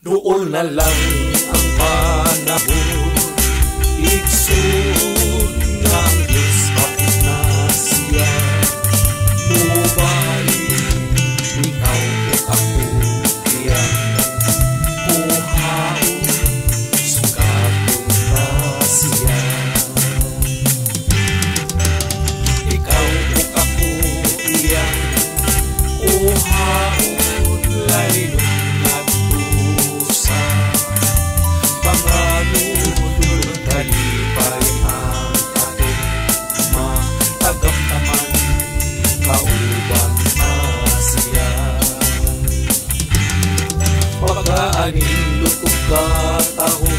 Doon na lang ang panahon, iksod ng Diyos kapit na siya. Mubalik, ikaw o ako, iyan. Kuhaon, sugatong na siya. Ikaw o ako, iyan. Kuhaon, lalino. Talipay ang ating matagamdaman, kauban na siya. Pagkaanin lutog kataho,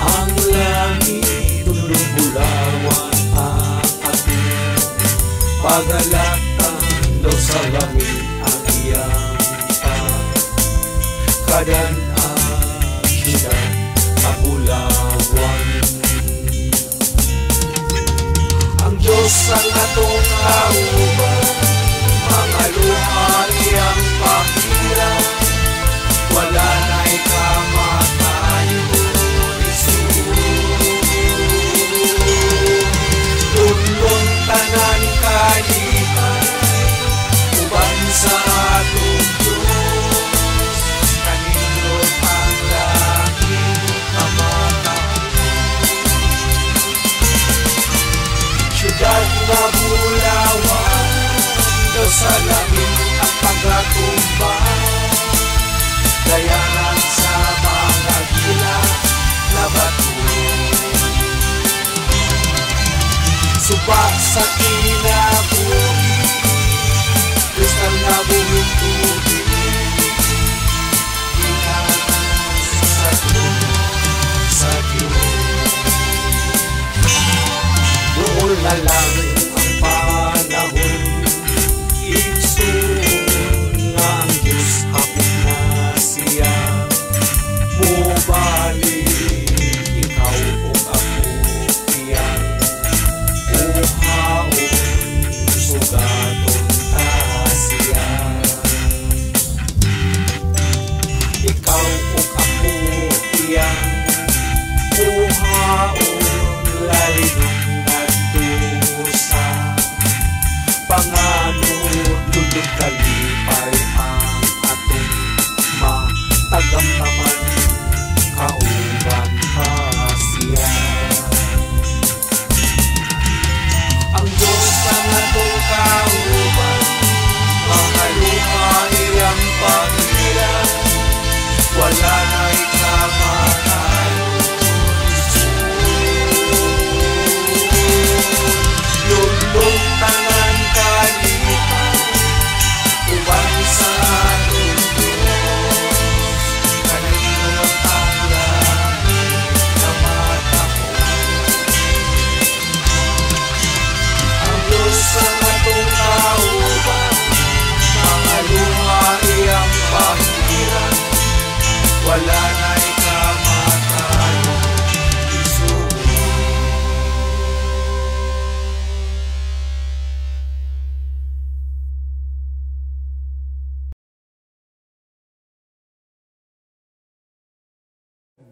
ang langit lulubulawan ang ating pagalatan daw sa langit ang iyang kadan ang siyang kapulawan. Ang Diyos ang atong kauban, mga luha iyang pakirang, wala na ikamatayo, Jesus. Tulong tanan kalipan, uban sa atong Diyos, kanindot ang langit kamatay. Siyudad na bulawan, daw sa langit ang pagkatumbang, dayanan sa mga gila na bato. Suba sa kinabuhi, kristal na buhing tubig, inas sa trono sa Diyos. Doon na lang ang panahon, iksod nga ang Diyos kapit na siya. Mubalik, ikaw o ako, iyan. Uhaon, sugaton ta siya. Ikaw o ako, iyan. Uhaon, lalinong nagdusa. Panganod, lulog kalipay ang atong matagamdaman, kauban pa siya. Ang Diyos ang atong kauban, mga luha iyang pangilan, wala na ikamatayo, lulong tangan kalipan, uban sa atong Diyos, kanindot ang langit kamatapon. Ang Diyos ang atong kauban, mga luha iyang pangilan, wala na ikamatayo, Jesus.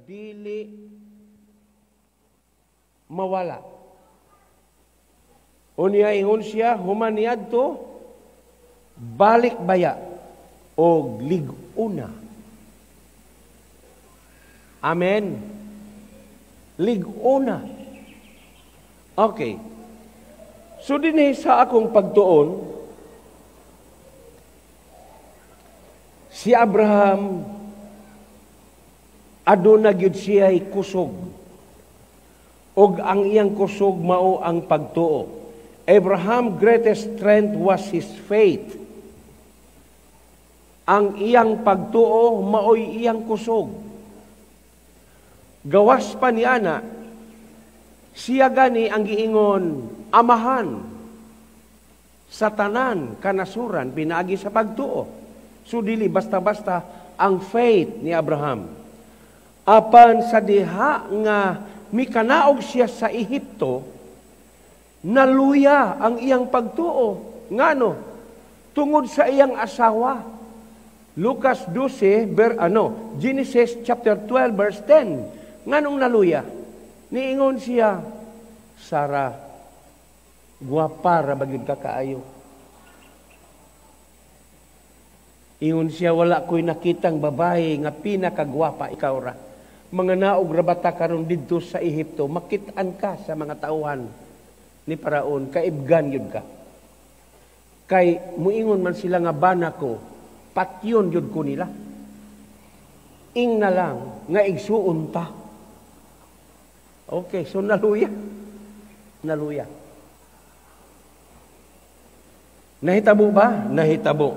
Dili mawala. Unya ingon siya, human niadto balik baya o liguna. Amen. Liguna. Okay. So dinhi sa akong pagtuon, si Abraham aduna gyud siya'y kusog. Og ang iyang kusog mao ang pagtuo. Abraham's greatest strength was his faith. Ang iyang pagtuo mao'y iyang kusog. Gawas pa ni ana, siya gani ang giingon amahan sa tanan kanasuran pinaagi sa pagtuo. So dili basta-basta ang faith ni Abraham. Apan sa diha nga mikanaog siya sa Ehipto, naluya ang iyang pagtuo. Ngano? Tungod sa iyang asawa. Lucas 12, Genesis chapter 12, verse 10. Nganong naluya? Niingon siya, Sarah, guwapa ra bagid ka kaayo. Ingon siya, wala ko'y nakitang babae nga pinakagwapa ikaw ra. Mga naog rabata karon didto sa Ehipto, makitaan ka sa mga tauhan ni Paraon, kaibgan yun ka. Kay muingon man sila nga bana ko, patyon yun ko nila. Ing na lang, nga igsuon ta. Okay, so naluya. Naluya. Nahitabo ba? Nahitabo.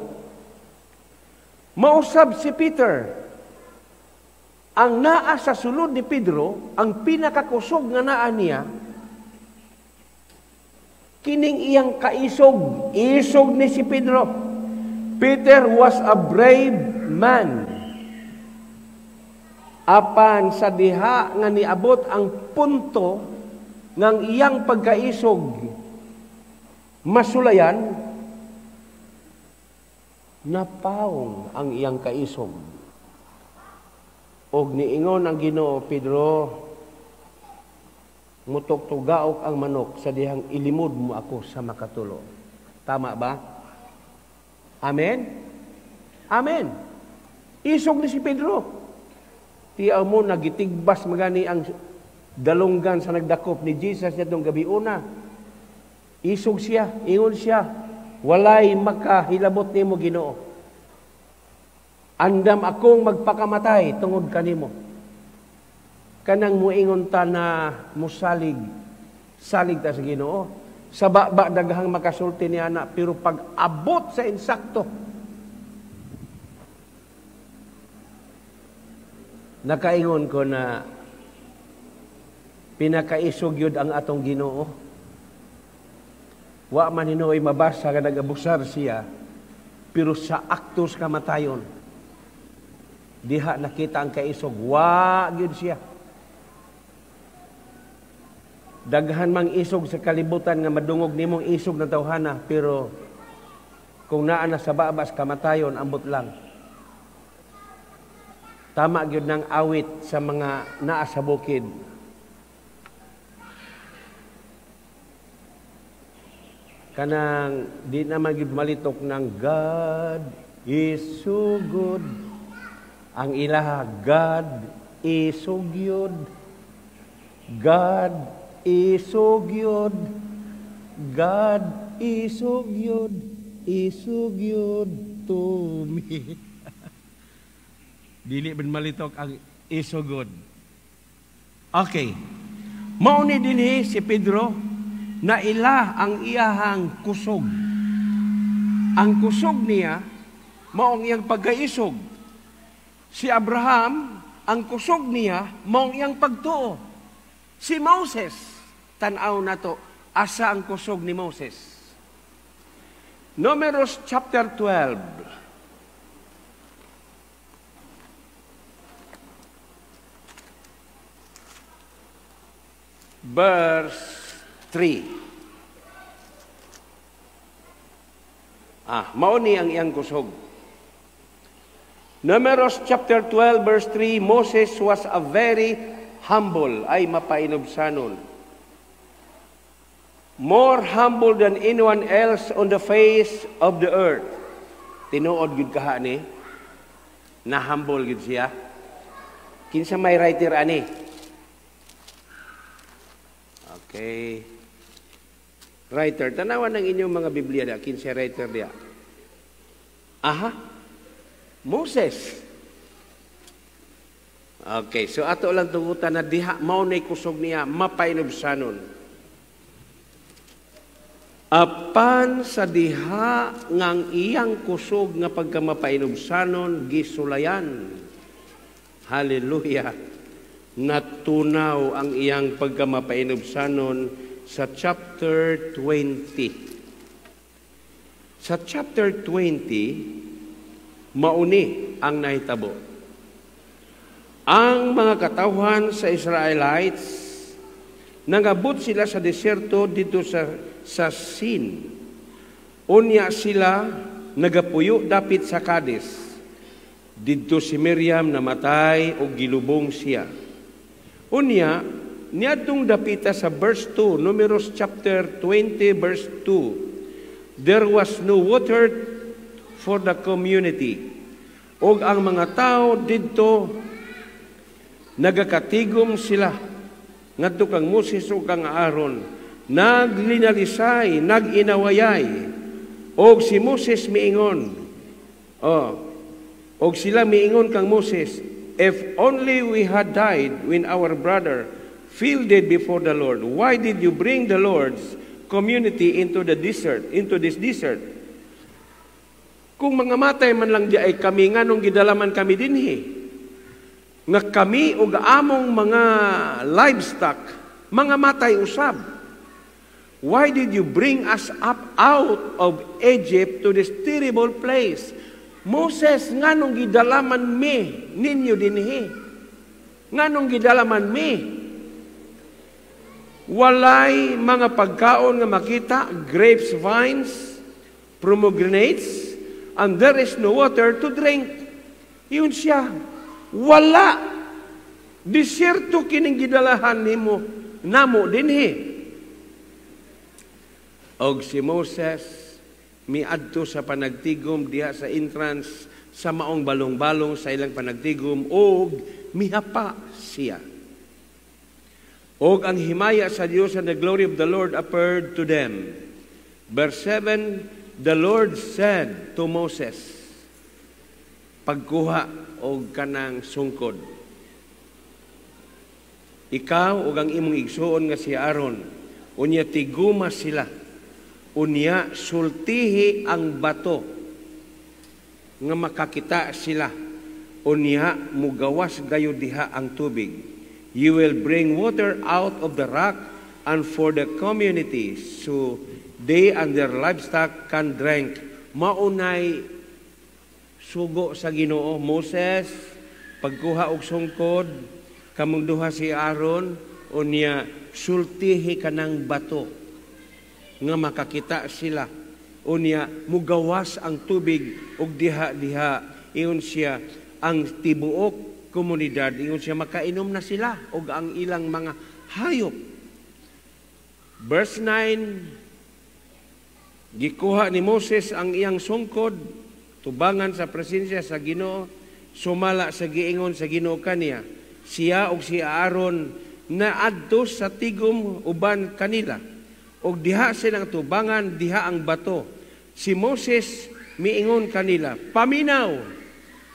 Mausab si Peter. Ang naa sa sulod ni Pedro, ang pinakakusog nga naa niya, kining iyang kaisog. Isog ni si Pedro. Peter was a brave man. Apan sa diha nga niabot ang punto ng iyang pagkaisog, masulayan, napaong ang iyang kaisog. Og niingon ang Ginoo, Pedro, mutok-tugaok ang manok sa dihang ilimod mo ako sa makatulo. Tama ba? Amen? Amen. Isog ni si Pedro. Tiyaw mo, nagitigbas magani ang dalunggan sa nagdakop ni Jesus nitong gabi una. Isog siya, ingon siya, walay makahilabot nimo Ginoo. Andam akong magpakamatay tungod kanimo. Kanang muingon ta na musalig, salig ta sa Ginoo. Sa baba daghang makasulti ni ana, pero pag abot sa insakto, nakaingon ko na pinakaisog yun ang atong Ginoo. Wa man hinoy mabasa nga nagabusar siya, pero sa aktos kamatayon, diha nakita ang kaisog, wa gyud siya. Daghan mang isog sa kalibutan nga madungog nimong isog na tawhana, pero kung naa na sa babas kamatayon, ambot lang. Tama gyud ng awit sa mga naa sa bukid. Kanang di naman gyud malitok ng God is so good. Ang ilaha, God is so good. God is so good. God is so good. Is so good to me. Dili ben malitok ang is so good. Okay. Mauni dinhi si Pedro na ila ang iyahang kusog. Ang kusog niya maong iyang pagkaisog. Si Abraham, ang kusog niya maong iyang pagtuo. Si Moses, tanaw na to, asa ang kusog ni Moses. Numbers chapter 12. Verse 3. Mauni ang iyang kusog. Numbers chapter 12 verse 3, Moses was a very humble, ay mapainobsanon. More humble than anyone else on the face of the earth. Tinuod gud kaha ni, na humble gud siya. Kinsa may writer ani? Okay. Writer, tanawan ng inyong mga Biblia da, kinsa writer dia. Aha. Moses. Okay, so ato lang tungutan na diha mao nay kusog niya mapainobsanon. Apan sa diha ngang iyang kusog nga pagkamapainobsanon gisulayan. Hallelujah. Natunaw ang iyang pagkamapainobsanon sa chapter 20. Sa chapter 20, mauni ang nahitabo. Ang mga katawhan sa Israelites, nangabot sila sa deserto dito sa Sin. Unya sila nagapuyo dapit sa Kades. Didto si Miriam namatay o gilubong siya. Unya, niadtong dapita sa verse 2, Numeros chapter 20 verse 2, there was no water for the community. Og ang mga tao didto nagakatigom sila. Ngadto kang Moses o kang Aaron, naglinalisay, naginawayay. Og si Moses miingon, og sila miingon kang Moses, if only we had died when our brother fell dead before the Lord, why did you bring the Lord's community into the desert, into this desert? Kung mga matay man lang di ay kami, nga nung gidalaman kami dinhi, nga kami og among mga livestock, mga matay usab. Why did you bring us up out of Egypt to this terrible place? Moses, nganong gidalaman mi ninyo dinhi? Nganong gidalaman mi? Walay mga pagkaon nga makita, grapes, vines, pomegranates, and there is no water to drink. Yun siya. Wala. Disyerto kining gidalahan nimo namo dinhi. Og si Moses miadto sa panagtigom diha sa entrance sa maong balong-balong sa ilang panagtigom og mihapa siya. Og ang himaya sa Dios and the glory of the Lord appeared to them. Verse 7, the Lord said to Moses, pagkuha og kanang sungkod, ikaw og ang imong igsuon nga si Aaron, unya tiguma sila, unya sultihi ang bato nga makakita sila, unya mugawas gayo diha ang tubig. You will bring water out of the rock and for the community so they and their livestock can drink. Maunay sugo sa Ginoo. Moses, pagkuha og sungkod, kamong duha si Aaron, unya sultihi kanang bato nga makakita sila. Unya mugawas ang tubig og diha-diha. Iyon siya ang tibuok komunidad. Iyon siya makainom na sila og ang ilang mga hayop. Verse 9, gikuha ni Moses ang iyang sungkod, tubangan sa presensya sa Ginoo, sumala sa giingon sa Ginoo kaniya. Siya og si Aaron naadto sa tigom uban kanila. Og diha silang tubangan, diha ang bato. Si Moses miingon kanila, paminaw,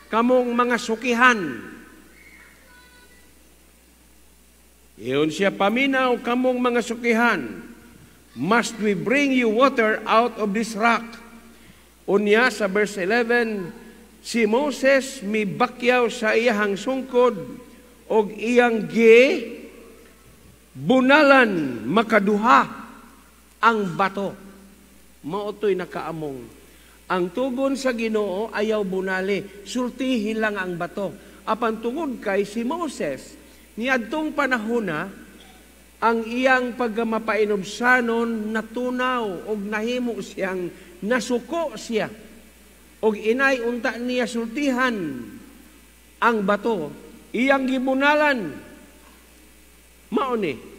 kamong mga sukihan. Iyon siya, paminaw, kamong mga sukihan. Must we bring you water out of this rock? Unya sa verse 11, si Moses mibakyaw sa iyang sungkod og iyang bunalan makaduha ang bato. Maotoy nakaamong. Ang tugon sa Ginoo ayaw bunali, sultihin lang ang bato. Apan tungod kay si Moses, niadtong panahona, ang iyang pagmapainomsanon natunaw og nahimo siyang nasuko siya. Og inay unta niya sultihan ang bato, iyang gibunalan. Mauni.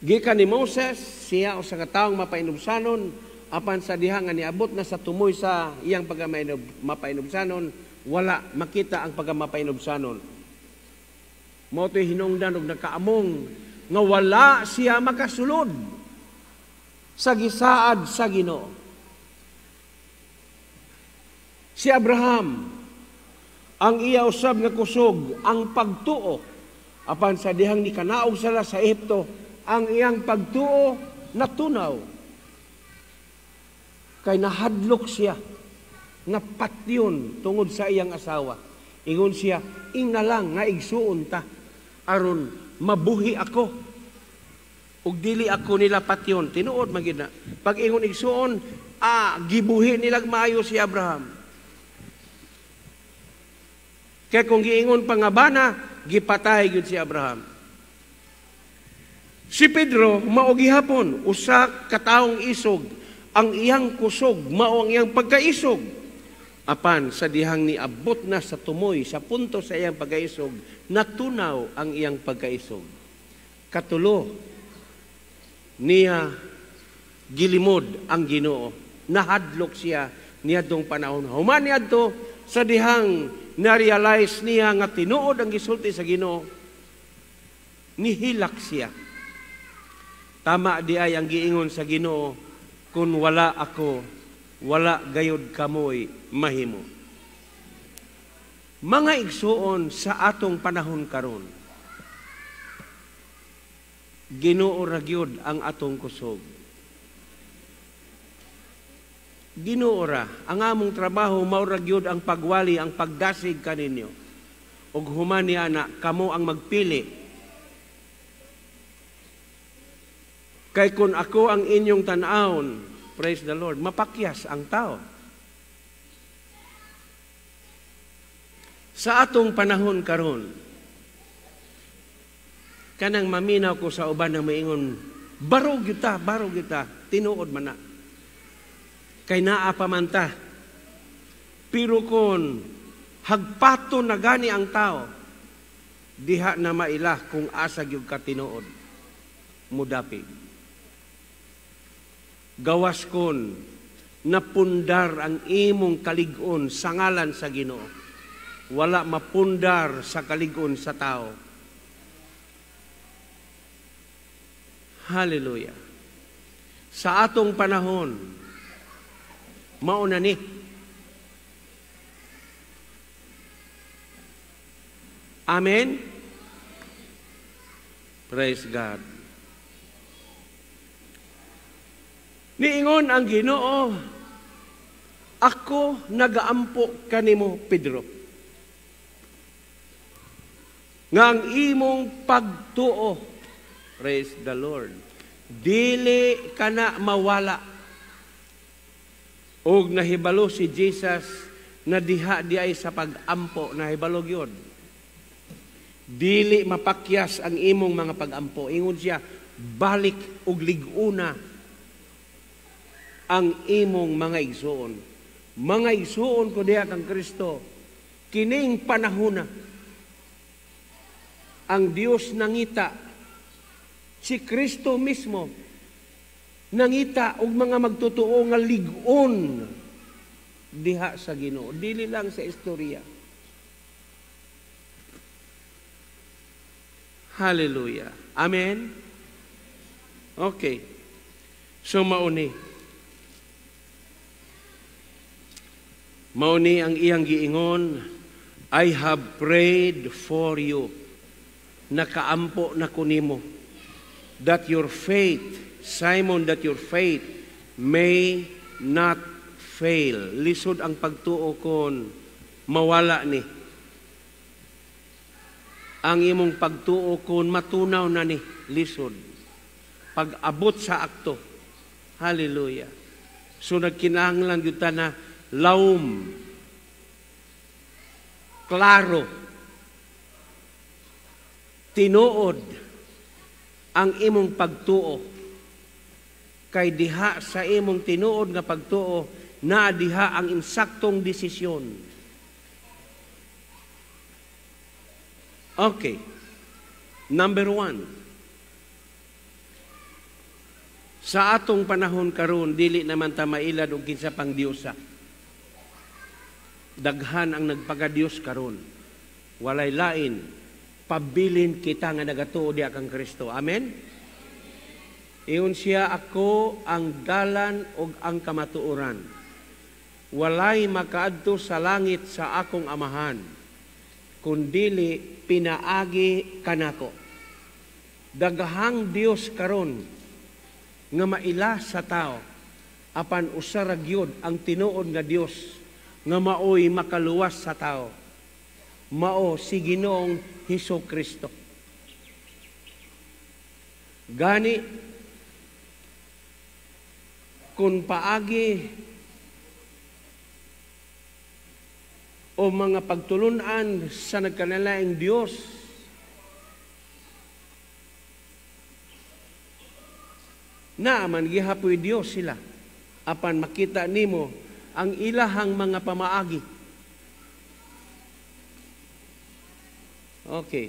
Gikan ni Moses, siya o sa kataong mapainubsanon, apan sa diha nga niabot na sa tumoy sa iyang pagmapainubsanon, wala makita ang pagmapainubsanon. Moto'y hinungdan og nakaamong nga wala siya makasulod sa gisaad sa Ginoo. Si Abraham, ang iya usab nga kusog, ang pagtuo, apan sa dihang ni kanaog sila sa Ehipto, ang iyang pagtuo natunaw. Kay nahadlok siya, napatyon tungod sa iyang asawa. Ingon siya, ing na lang nga igsuon ta, aron mabuhi ako. Ug dili ako nila patyon, tinuod magina. Pag ingon igsuon, gibuhi nilag maayo si Abraham. Kaya kung giingon pangabana, gipatay gyud si Abraham. Si Pedro, mao gihapon, usa ka taong isog, ang iyang kusog, mao ang iyang pagkaisog. Apan sa dihang niabot na sa tumoy, sa punto sa iyang pagkaisog, natunaw ang iyang pagkaisog. Katulo, niya gilimod ang Ginoo. Nahadlok siya niadtong panahon. Human niadto sa dihang na-realize niya nga tinuod ang gisulti sa Ginoo, nihilak siya. Tama di ay ang giingon sa Ginoo, kung wala ako, wala gayod kamoy mahimo. Mga igsuon sa atong panahon karon, Ginoo ra gyud ang atong kusog. Ginoo ra ang among trabaho, mao ra gyud ang pagwali, ang pagdasig kaninyo. Ug human niya na kamo ang magpili. Kay kun ako ang inyong tan-awon, praise the Lord, mapakyas ang tao. Sa atong panahon karon, kanang maminaw ko sa uban na maingon, barog kita, tinuod man na. Kay naa pa man ta. Pero kun hagpaton na gani ang tao, diha na mailah kung asa gyud ka tinuod, mudapig. Gawas kon napundar ang imong kalig-on sa ngalan sa Ginoo. Wala mapundar sa kalig-on sa tao. Hallelujah. Sa atong panahon, mauna ni. Amen? Praise God. Niingon ang Ginoo, ako nagaampo kanimo, Pedro. Nga ang imong pagtuo, praise the Lord, dili ka na mawala. Og nahibalo si Jesus na diha di ay sa pag-ampo, nahibalo gyud. Dili mapakyas ang imong mga pag-ampo. Ingon siya, balik og lig-una ang imong mga igsuon. Mga igsuon ko diha kang Kristo, kining panahona, ang Dios nangita, si Kristo mismo, nangita og mga magtotoo nga lig-on diha sa Ginoo. Dili lang sa istorya. Hallelujah. Amen? Okay. So mauni ang iyang giingon, I have prayed for you. Nakaampo na kunimo. That your faith, Simon, that your faith may not fail. Lisod ang pagtuo kon mawala ni. Ang imong pagtuo kon matunaw na ni, lisod. Pag-abot sa akto. Hallelujah. So nagkinahanglan gyud ta na lawom, klaro, tinuod ang imong pagtuo. Kay diha sa imong tinuod nga pagtuo, na diha ang insaktong desisyon. Okay. Number 1. Sa atong panahon karon, dili naman ta mailad og kinsa pang diyosa. Daghan ang nagpaga-Dios karon. Walay lain, pabilin kita nga nagatuo diha kang Kristo. Amen? Iyon siya, ako ang dalan ug ang kamatuoran. Walay makaadto sa langit sa akong amahan, kundili pinaagi kanako. Daghang Dios karon nga maila sa tao, apan usara gyud ang tinuod nga Dios nga maoy makaluwas sa tao. Mao si Ginoong Hesukristo. Gani kung paagi o mga pagtulunan sa nagkanalaing Dios, naaman gihapoy Dios sila. Apan makita nimo ang ilahang mga pamaagi. Okay.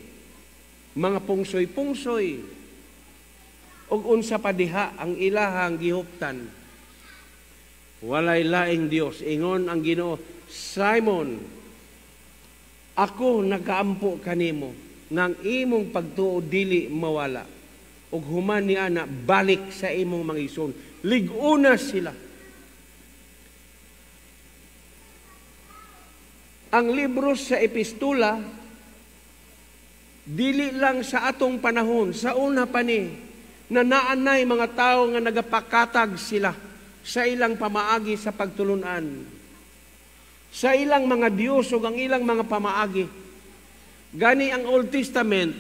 Mga pungsoy-pungsoy ug unsa pa diha ang ilahang gihuptan. Walay laing Dios. Ingon ang Ginoo, Simon, ako nagaampo kanimo ngang imong pagtuo dili mawala. Ug human ni ana balik sa imong mga igsoon. Lig-una sila. Ang libro sa epistula, dili lang sa atong panahon, sa una pa ni, na naanay mga tao nga nagapakatag sila sa ilang pamaagi sa pagtulunan. Sa ilang mga Diyos o ang ilang mga pamaagi. Gani ang Old Testament,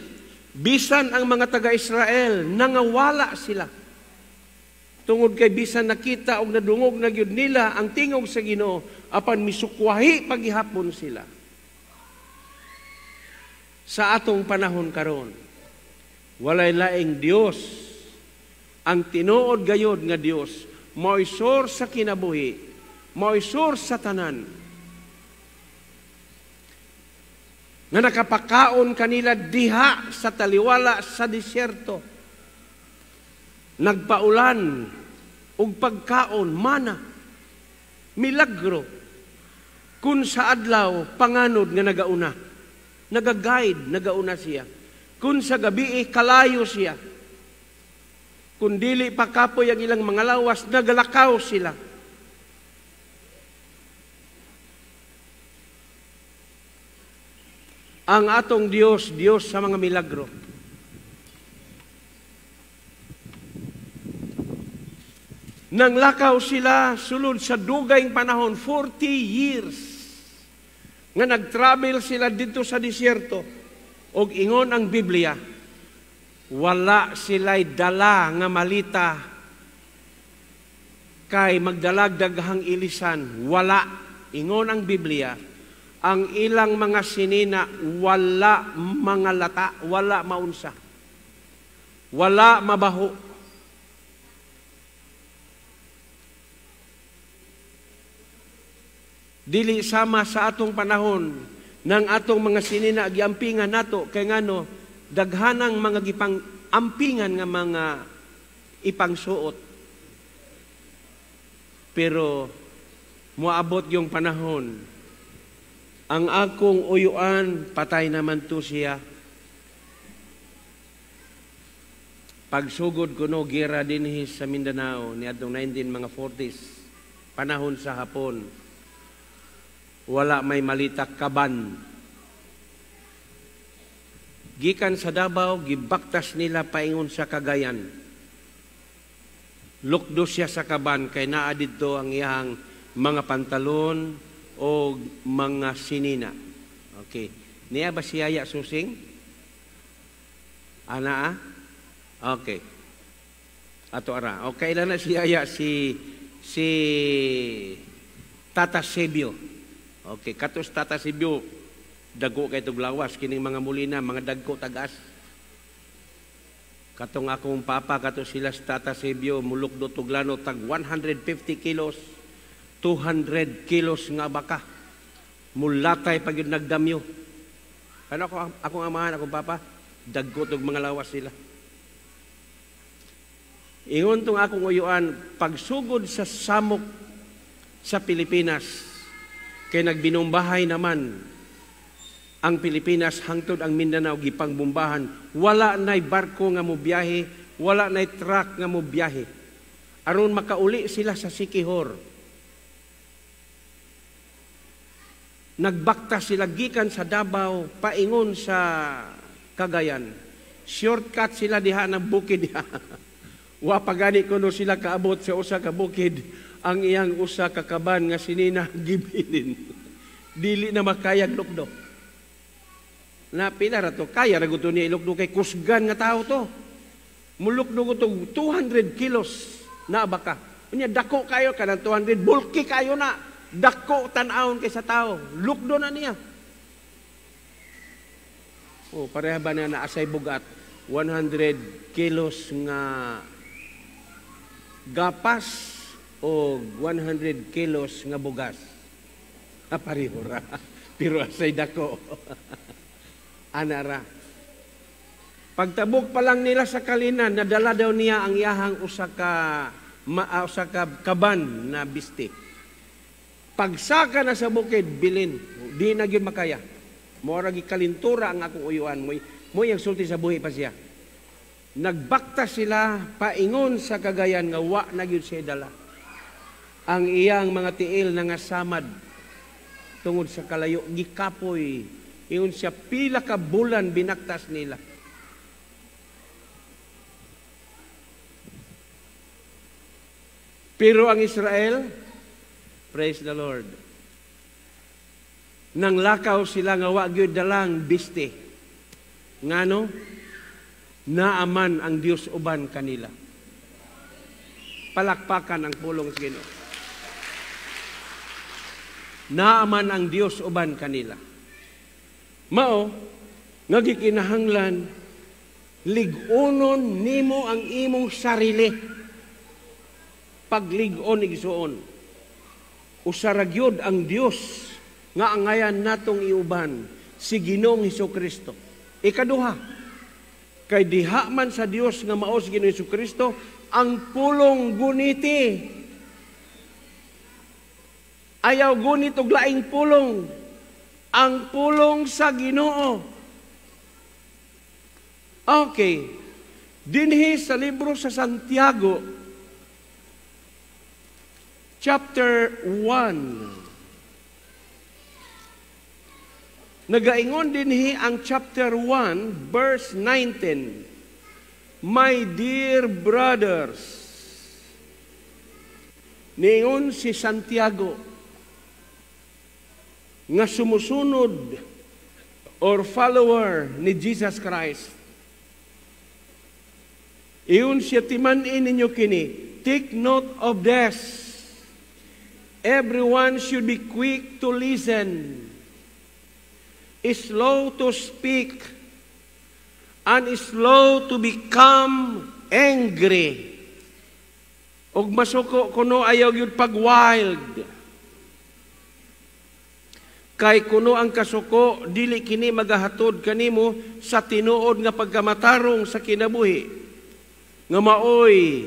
bisan ang mga taga-Israel, nangawala sila. Tungod kay bisan nakita o nadungog na gyud nila ang tingog sa Ginoo, apan misukwahi paghihapon sila. Sa atong panahon karon, walay laing Dios. Ang tinuod gayod nga Dios, moisor sa kinabuhi, moisor sa tanan. Nga nakapakaon kanila diha sa taliwala sa disyerto. Nagpaulan ug pagkaon, mana, milagro. Kun sa adlaw, panganod nga nagauna. Nagaguide, nagauna siya. Kun sa gabi, kalayo siya. Kun dili pa kapoy ang ilang mga lawas, nagalakaw sila. Ang atong Dios, Dios sa mga milagro. Nang lakaw sila sulod sa dugayng panahon, 40 years, nga nag-travel sila dito sa disyerto. Og ingon ang Biblia, wala sila'y dala nga malita kay magdalagdaghang ilisan. Wala. Ingon ang Biblia, ang ilang mga sinina, wala mga lata, wala maunsa. Wala mabaho. Dili sama sa atong panahon ng atong mga sinina giampingan nato kay ngano daghanang mga gipang ampingan nga mga ipangsuot. Pero moabot yung panahon, ang akong uyuan, patay naman to siya. Pagsugod ko no, gira dinhi sa Mindanao, ni atong 1940s, panahon sa hapon, wala may malitak kaban. Gikan sa Davao, gibaktas nila paingon sa Cagayan. Lukdo siya sa kaban, kay naa dito ang iyang mga pantalon, o mga sinina. Okay. Niya ba si Yaya Susing? Ana? Okay. Ato ara. Okay lang na si Yaya, si Tata Sebio. Okay. Katos Tata Sebio, dago kay tuglawas. Kining mga mulina, mga dagko tagas. Katong akong papa, katos sila sa Tata Sebio, mulok do tuglano, tag 150 kilos. 200 kilos nga baka. Mulatay pag yun nagdamyo. Ano akong amahan, akong papa? Dagko tog mga lawas sila. Ingon tong akong uyuan, pagsugod sa samok sa Pilipinas, kay nagbinumbahay naman ang Pilipinas hangtod ang Mindanao gipangbombahan. Wala na'y barko nga mo biyahe, wala na'y truck nga mo biyahe. Aron makauli sila sa Sikihor. Nagbakta sila gikan sa Davao, paingon sa Cagayan. Shortcut sila diha ng bukid diha. Wa pagani kuno sila kaabot sa usa ka bukid, ang iyang usa ka kaban nga sinina gibilin. Dili na makayag lukdo. Na pila ra to, kaya ra gusto niya ilukdo kay kusgan nga tao to. Mulukdo ko to 200 kilos na baka. Unya dako kayo kanang 200, bulky kayo na. Dako tan-awon kay sa tao. Lukdo na niya. Oh, pareha ba na naasay bugat? 100 kilos nga gapas o 100 kilos nga bugas. Pareho ra. Pero asay dako. Anara. Pagtabok pa lang nila sa kalinan, nadala daw niya ang iyahang usa ka kaban na biste. Pagsaka na sa bukid, bilin. Di na gyud makaya. Mora gikalintura ang akong uyuan. Mo yung sulti sa buhi pa siya. Nagbakta sila paingon sa Cagayan nga wa na gyud siya dala. Ang iyang mga tiil na nga samad tungod sa kalayo gikapoy. Ingon siya pila ka bulan binaktas nila. Pero ang Israel, praise the Lord, nang lakaw sila nga wa gyud dalang biste. Ngano? Naaman ang Dios uban kanila. Palakpakan ang pulong sa Ginoo. Naaman ang Dios uban kanila. Mao, nga gikinahanglan, lig-onon nimo ang imong sarili. Paglig-on igsuon. Usaragyod ang Dios nga angayan natong iuban si Ginoong Hesukristo. Ikaduha, kay diha man sa Dios nga mao si Ginoong Hesukristo ang pulong guniti. Ayaw gunit og laing pulong. Ang pulong sa Ginoo. Okay. Dinhi sa libro sa Santiago, chapter 1. Nagaingon dinhi ang chapter 1, verse 19. My dear brothers, niingon si Santiago, nga sumusunod or follower ni Jesus Christ. Iyon siya timanin ninyo kini. Take note of this. Everyone should be quick to listen, slow to speak, and slow to become angry. Og masuko kuno ayaw gyud pag wild. Kay kuno ang kasuko, dili kini magahatod kanimo sa tinuod nga pagkamatarong sa kinabuhi. Nga maoy,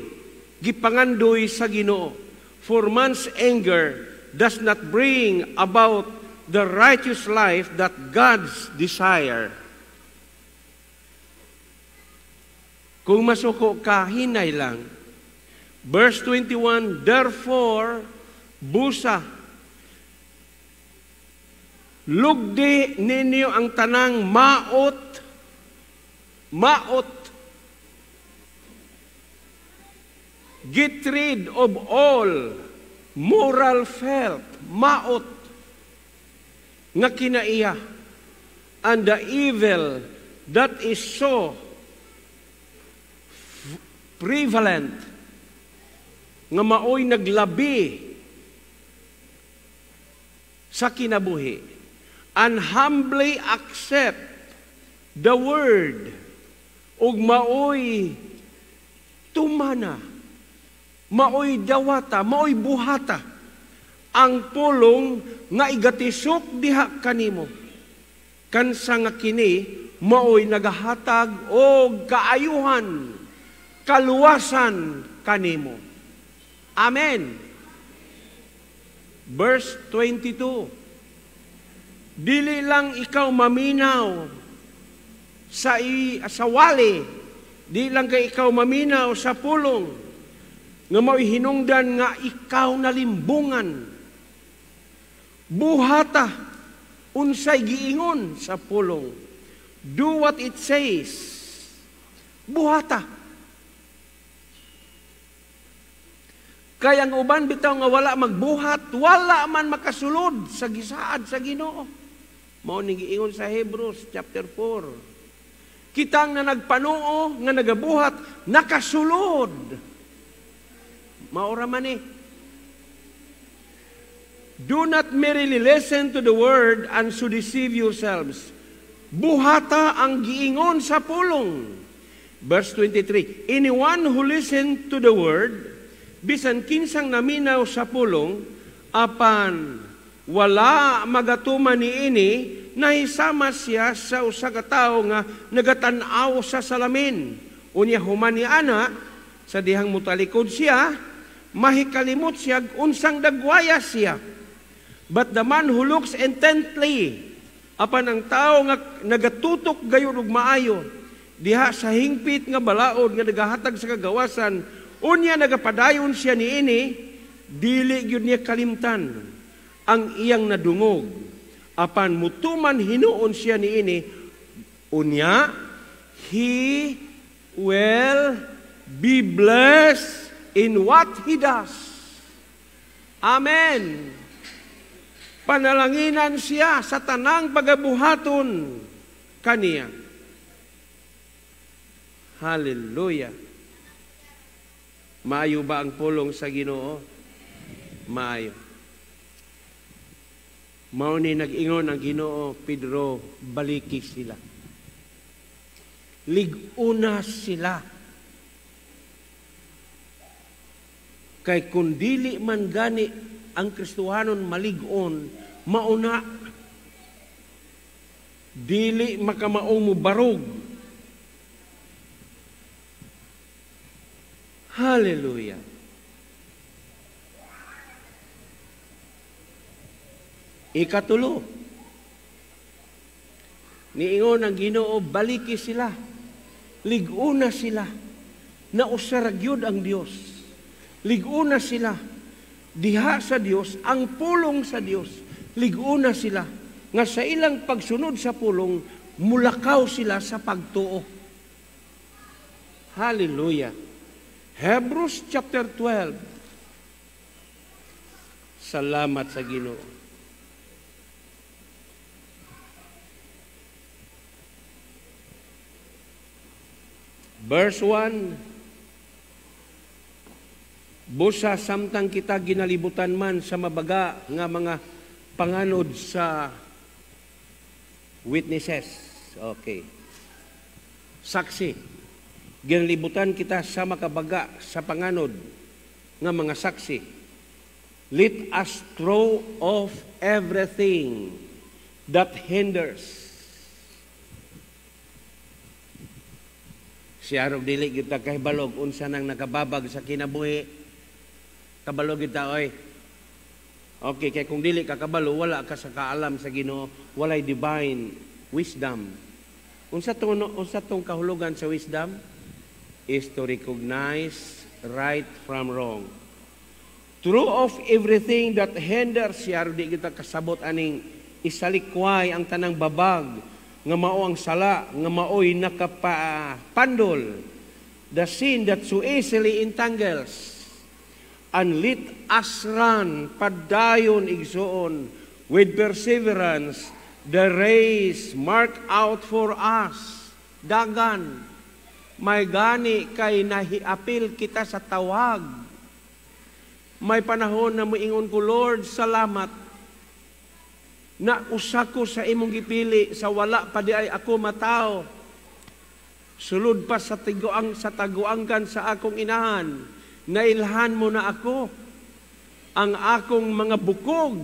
gipangandoy sa Ginoo. For man's anger does not bring about the righteous life that God's desire. Kung masuko ka, hinay lang. Verse 21, therefore, busa, lugdi ninyo ang tanang maot. Get rid of all moral filth, maot, nga kinaiya, and the evil that is so prevalent, nga maoy naglabi sa kinabuhi. And humbly accept the word, ug maoy tumana, maoy dawata, maoy buhata ang pulong nga igatisok diha kanimo. Kansa nga kini maoy nagahatag og kaayuhan, kaluwasan kanimo. Amen. Verse 22. Dili lang ikaw maminaw sa wali, di lang kay ikaw maminaw sa pulong, nga mao'y hinungdan nga ikaw nalimbungan. Buhata, unsay giingon sa pulong. Do what it says. Buhata. Kaya ang uban bitaw nga wala magbuhat, wala man makasulod sa gisaad sa Ginoo. Mao ning giingon sa Hebrews chapter 4. Kitang na nagpanuo nga nagabuhat nakasulod. Maura man eh. Do not merely listen to the word and so deceive yourselves. Buhata ang giingon sa pulong. Verse 23. Anyone who listens to the word bisan kinsang naminaw sa pulong, apan wala magatuman ni ini, nahisama siya sa usa ka tawo nga nagatanaw sa salamin. Unya human ni ana, sa dihang mutalikod siya, mahikalimot siya unsang dagwaya siya. But the man who looks intently, apan ang tao nga nagatutok gayon ug maayo, diha sa hingpit nga balaod nga nagahatag sa kagawasan, unya nagapadayon siya niini, dili gyud niya kalimtan ang iyang nadungog. Apan mutuman hinuon siya niini, unya he will be blessed in what he does. Amen. Panalanginan siya sa tanang pagabuhaton kaniya. Hallelujah. Maayo ba ang pulong sa Ginoo? Maayo. Mao ni nag-ingon ang Ginoo, Pedro, baliki sila. Liguna sila. Kay kung dili man gani ang Kristohanon maligon, mauna, dili makamaong mo barog. Hallelujah. Ikatulo, niingon ang Ginoo, baliki sila, liguna sila, na usaragyod ang Dios. Liguna sila, diha sa Dios, ang pulong sa Dios. Liguna sila, nga sa ilang pagsunod sa pulong, mulakaw sila sa pagtuo. Hallelujah. Hebrews chapter 12. Salamat sa Ginoo. Verse 1. Busa samtang kita ginalibutan man sa mabaga nga mga panganod sa witnesses. Okay. Saksi. Ginalibutan kita sa makabaga sa panganod nga mga saksi. Let us throw off everything that hinders. Siya rog dili kita kahibalog unsa nang nakababag sa kinabuhi. Kabalo kita, oy. Okay, kaya kung dili ka kabalo, wala ka sa kaalam sa Ginoo, walay divine wisdom. Unsa tong kahulugan sa wisdom? Is to recognize right from wrong. Throw off everything that hinders, siya di kita kasabot aning isalikway ang tanang babag, nga mao ang sala, nga mao'y nakapandol, the sin that so easily entangles. And let us run, padayon igsoon, with perseverance, the race marked out for us. Dagan, may gani kay nahiapil kita sa tawag. May panahon na moingon ko, Lord, salamat, na usa ko sa imong gipili, sa wala pa di ay ako matao. Sulod pa sa taguangkan sa akong inahan, nailhan mo na ako, ang akong mga bukog,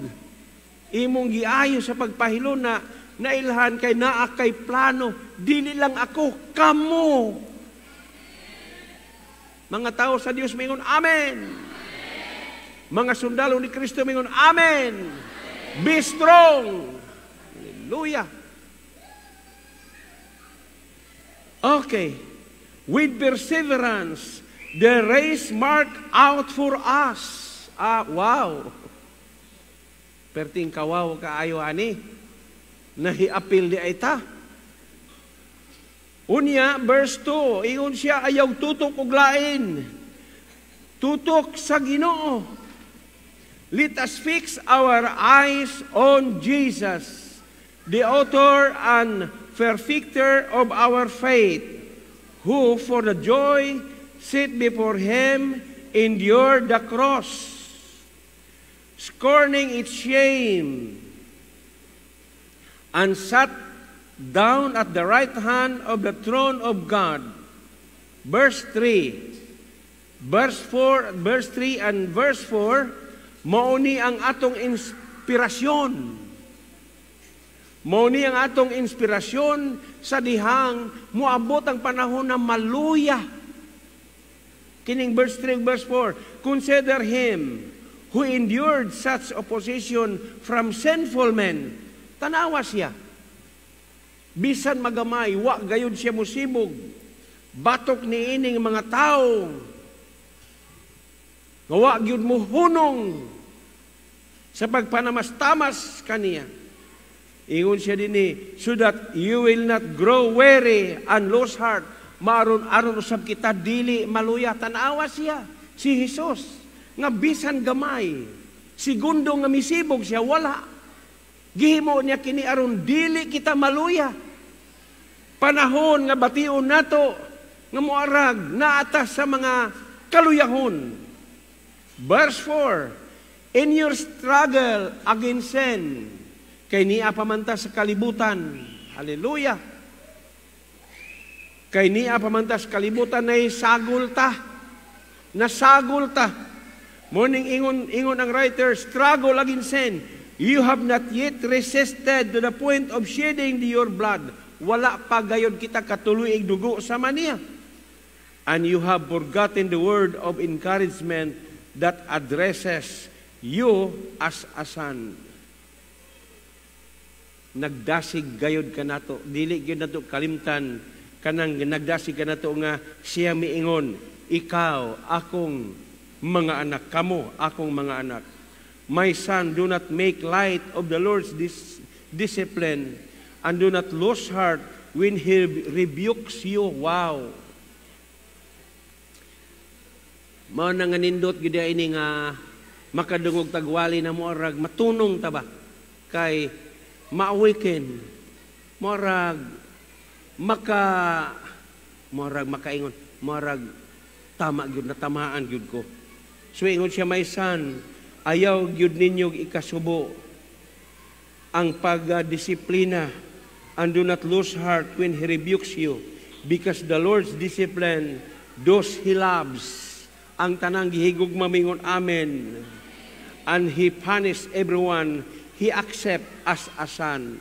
imong giayo sa pagpahilo na nailhan kay naa kay plano, dili lang ako, kamo. Mga tao sa Dios mingon, Amen. Mga sundalo ni Kristo mingon, Amen. Be strong. Hallelujah. Okay. With perseverance, the race marked out for us. Wow. Perting kawaw kaayo ani. Nahiapil di ayta. Unya, verse 2, ingon siya ayaw tutok ug lain. Tutok sa Ginoo. Let us fix our eyes on Jesus, the author and perfecter of our faith, who for the joy set before him endured the cross, scorning its shame, and sat down at the right hand of the throne of God. Verse 3, verse 3 and verse 4, mauni ang atong inspirasyon. Mauni ang atong inspirasyon sa dihang muabot ang panahon na maluya. Kining verse 3 and verse 4, consider him who endured such opposition from sinful men. Tanawa siya. Bisan magamay, wa gayud siya musibog. Batok ni ining mga tao. Wa gyud mo hunong sa pagpanamastamas kaniya. Ingon siya dinhi, so that you will not grow weary and lose heart. Maaron-aron usab kita dili maluya. Tanawa siya, si Jesus, nga bisan gamay, segundo nga misibog siya, wala. Gihimo niya kini aron dili kita maluya. Panahon nga bation nato, nga muarag, naatas sa mga kaluyahon. Verse 4, in your struggle against sin, kay niya pamanta sa kalibutan. Hallelujah. Kay niya pamanta sa kalibutan na sagol ta. Nasagol ta. Morning ingon ang writer, struggle against sin. You have not yet resisted to the point of shedding your blood. Wala pa gayod kita katuloy ing dugo sa maniya. And you have forgotten the word of encouragement that addresses you as a son. Nagdasig gayod ka nato, dili gyud nato kalimtan kanang nagdasig ka nato nga siya miingon, ikaw akong mga anak, kamo akong mga anak. My son, do not make light of the Lord's discipline and do not lose heart when He rebukes you. Wow. Mao na nga nindot gyud ini nga makadungog tagwali na mo arag matunong ta ba kay ma-awaken, morag makaingon, morag tama gyud na tamaan gyud ko. So ingon siya, my son, ayaw gyud ninyo ikasubo ang pagdisiplina and do not lose heart when He rebukes you, because the Lord's discipline those He loves. Ang tanang gihigog mamingon, amen. And He punish everyone He accept as a son.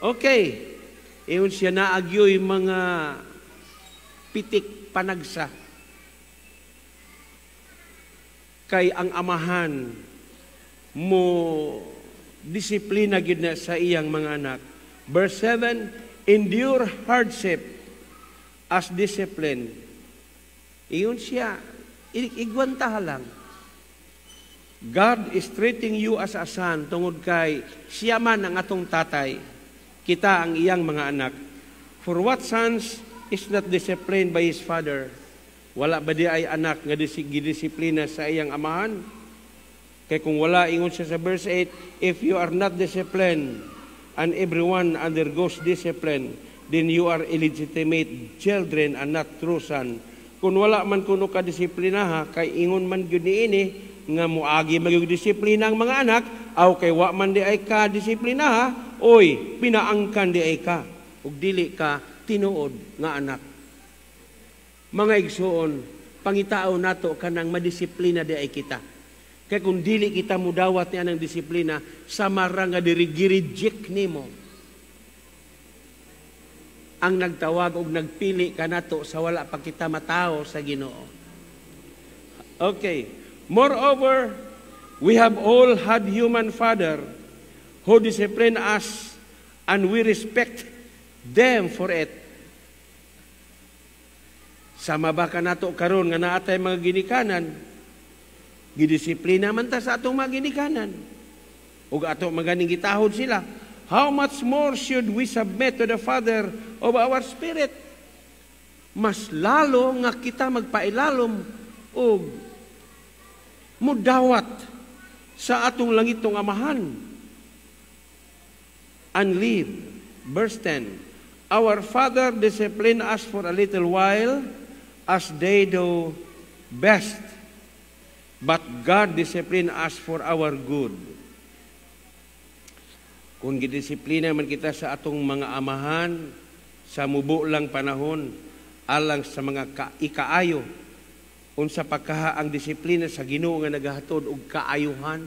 Okay. Iyon siya naagyoy mga pitik panagsa. Kay ang amahan mo disiplina gid na sa iyang mga anak. Verse 7, endure hardship as discipline. Iyon siya, igwantaha lang. God is treating you as a son tungod kay siya man ang atong tatay, kita ang iyang mga anak. For what sons is not disciplined by his father? Wala ba di ay anak nga gidisiplina sa iyang amahan? Kay kung wala, ingon siya sa verse 8, if you are not disciplined and everyone undergoes discipline, then you are illegitimate children and not true son. Kung wala man kuno ka disiplina kay ingon man gyud niini nga muagi magyug disiplina ang mga anak, aw kay wa man di ay ka disiplina oy pinaangkan di ay ka ug dili ka tinuod nga anak. Mga igsoon, pangitao nato kanang madisiplina di ay kita. Kay kung dili kita mudawat ni anang disiplina, samara nga diri-reject nimo. Ang nagtawag og nagpili kanato sa wala pa kita matao sa Ginoo. Okay. Moreover, we have all had human father who discipline us and we respect them for it. Sama ba ka nato karon nga naatay mga ginikanan? Gidisiplina man ta sa atong mga ginikanan. Ug ato maganing gitahod sila. How much more should we submit to the Father of our spirit? Mas lalo nga kita magpailalom og mudawat sa atong langitong amahan. And live. Verse 10. Our Father discipline us for a little while as they do best. But God discipline us for our good. Kung gidisiplina man kita sa atong mga amahan sa mubo lang panahon alang sa mga ikaayo, unsa pa kaha ang disiplina sa Ginoo nga nagahatod og kaayuhan,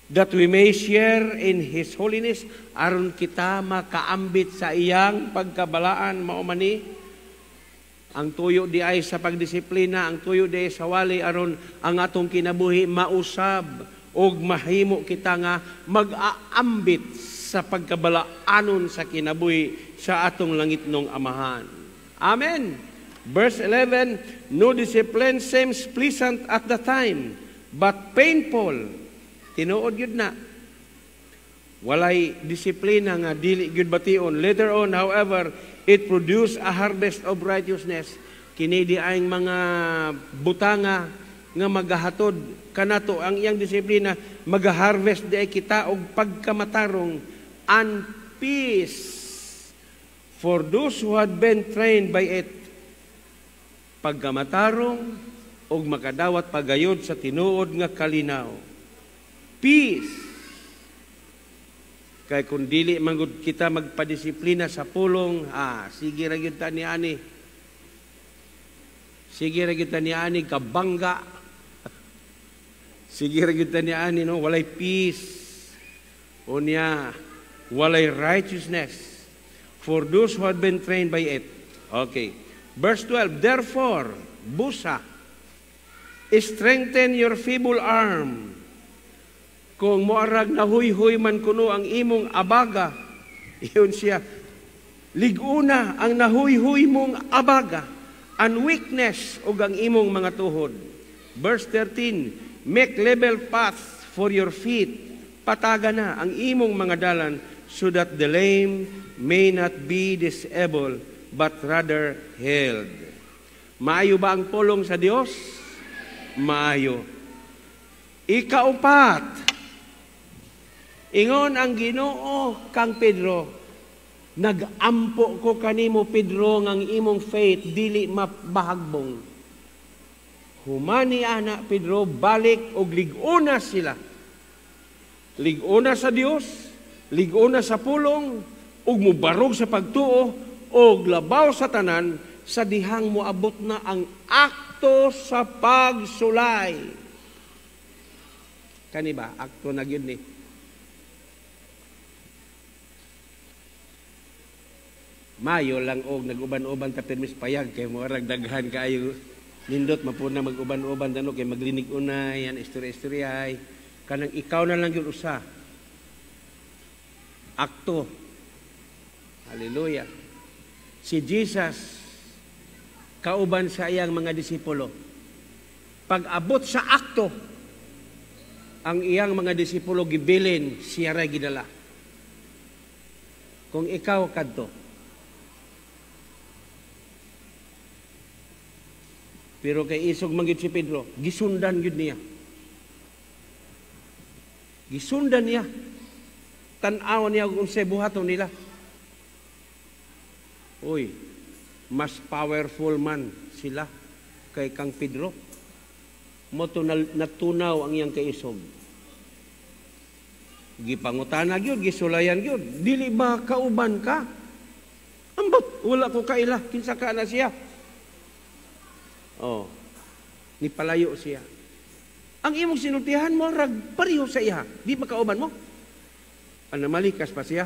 that we may share in His holiness, aron kita makaambit sa iyang pagkabalaan. Mao man ni ang tuyo di ay sa pagdisiplina, ang tuyo di ay sa wali, aron ang atong kinabuhi mausab og mahimo kita nga mag-aambit sa pagkabalaanon sa kinabuhi sa atong langitnong Amahan. Amen. Verse 11, no discipline seems pleasant at the time, but painful. Tinuod yun na. Walay disiplina nga dili gyud bation. Later on, however, it produce a harvest of righteousness. Kini di ay mga butanga nga magahatod kanato ang iyang disiplina, magaharvest di ay kita og pagkamatarong and peace for those who had been trained by it. Pagkamatarong og makadawat pagayod sa tinuod nga kalinaw. Peace. Kay kung dili manggod kita magpadisiplina sa pulong, sige ra gyud ta niani. Sige ra gyud ta niani kabangga. Sige ra gyud ta niani no, walay peace. Unya walay righteousness for those who had been trained by it. Okay. Verse 12, therefore, busa, strengthen your feeble arm. Kung moarag nahuy-huy man kuno ang imong abaga, iyon siya, liguna ang nahuy-huy mong abaga, and weakness ug ang imong mga tuhod. Verse 13, make level paths for your feet, pataga na ang imong mga dalan, so that the lame may not be disabled, but rather healed. Maayo ba ang pulong sa Dios? Maayo. Ikaupat, ingon ang Ginoo kang Pedro, nagampo ko kanimo Pedro ngang imong faith dili mabahagbong. Humani ana Pedro, balik og liguna sila. Liguna sa Dios, liguna sa pulong, ug mubarog sa pagtuo, og labaw sa tanan sa dihang moabot na ang akto sa pagsulay. Kani ba? Akto na gyud ni. Mayo lang og nag-uban-uban ta permis payag kay mo arag daghan kaayo nindot mapuna mag-uban-uban dano kay maglinig unay yan istorya-istoryahay kanang ikaw na lang gyud usa. Akto. Hallelujah. Si Jesus, kauban sa iyang mga disipulo. Pag-abot sa akto, ang iyang mga disipulo gibilin, siya ray gidala. Kung ikaw kadto, pero kay isog manggid si Pedro, gisundan gyud niya. Gisundan niya. Tan-aw niya kung sa buhaton nila. Uy, mas powerful man sila kay kang Pedro. Moto natunaw ang iyang kaisog. Gipangutana gyud, gisulayan gyud. Dili ba kauban ka? Ambot, wala ko kaila. Kinsa ka na siya? Oh, nipalayo siya. Ang imong sinultihan mo, rag pareho sa iya. Di ba kauban mo? Ano, malikas pa siya?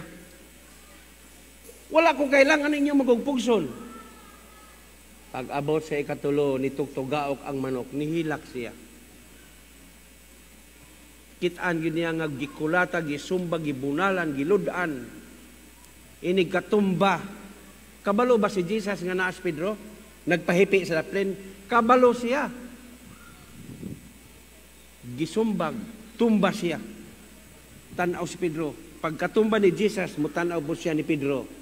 Wala ko kailangan ninyo magugpugson. Pag-abot sa ikatulo, nitugtugaok ang manok, nihilak siya. Kitaan yun niya nga gikulata, gisumba, gibunalan, giludan. Inig katumba. Kabalo ba si Jesus nga naas Pedro? Nagpahipi sa plane. Kabalo siya. Gisumbag, tumba siya. Tanaw si Pedro. Pagkatumba ni Jesus, mutanaw po siya ni Pedro.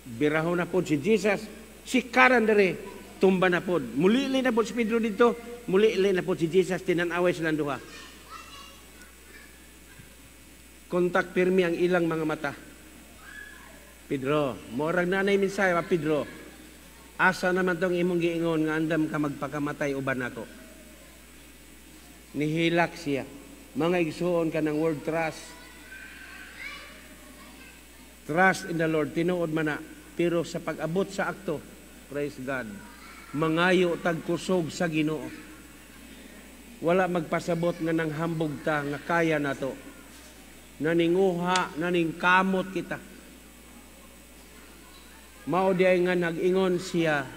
Biraho na po si Jesus, si karan dere, tumba na po. Mulili na po si Pedro dito, mulili na po si Jesus, tinanaway silang duha. Kontak pirmi ang ilang mga mata. Pedro, morag nanay minsay, Pedro, asa naman tong imong giingon nga andam ka magpakamatay uban ako. Nihilak siya. Mga igsuon ka ng word trust. Trust in the Lord, tinuod man na. Pero sa pag-abot sa akto, praise God, mangayo tagkusog sa Ginoo. Wala magpasabot nga nang hambog ta nga kaya nato. Naninguha, naningkamot kita. Mao diay nga nag-ingon siya,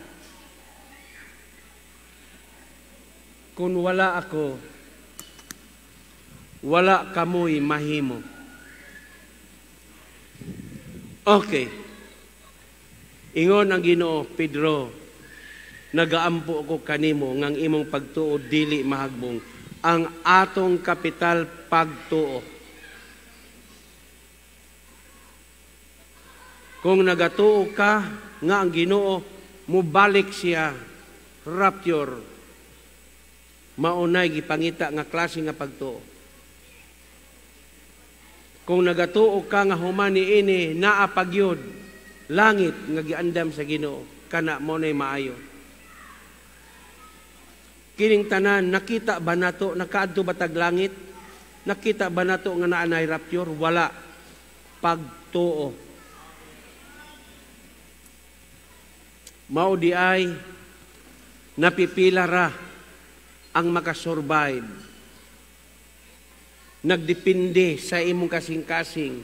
kung wala ako, wala kamoy mahimo. Okay. Ingon ang Ginoo, Pedro, nagaampo ko kanimo ngang imong pagtuo dili mahagbong. Ang atong kapital pagtuo. Kung nagatuo ka nga ang Ginoo mubalik siya, rapture, maunay gipangita nga klase nga pagtuo. Kung nagatuo ka nga human niini naa pagyud langit nga giandam sa Ginoo, kana mo nay maayo. Kining tanan nakita ba nato nakaadto batag langit? Nakita ba nato nga naanay rapture? Wala. Pagtuo. Mao di ay napipila ra ang makasurvive. Nagdepende sa imong kasing-kasing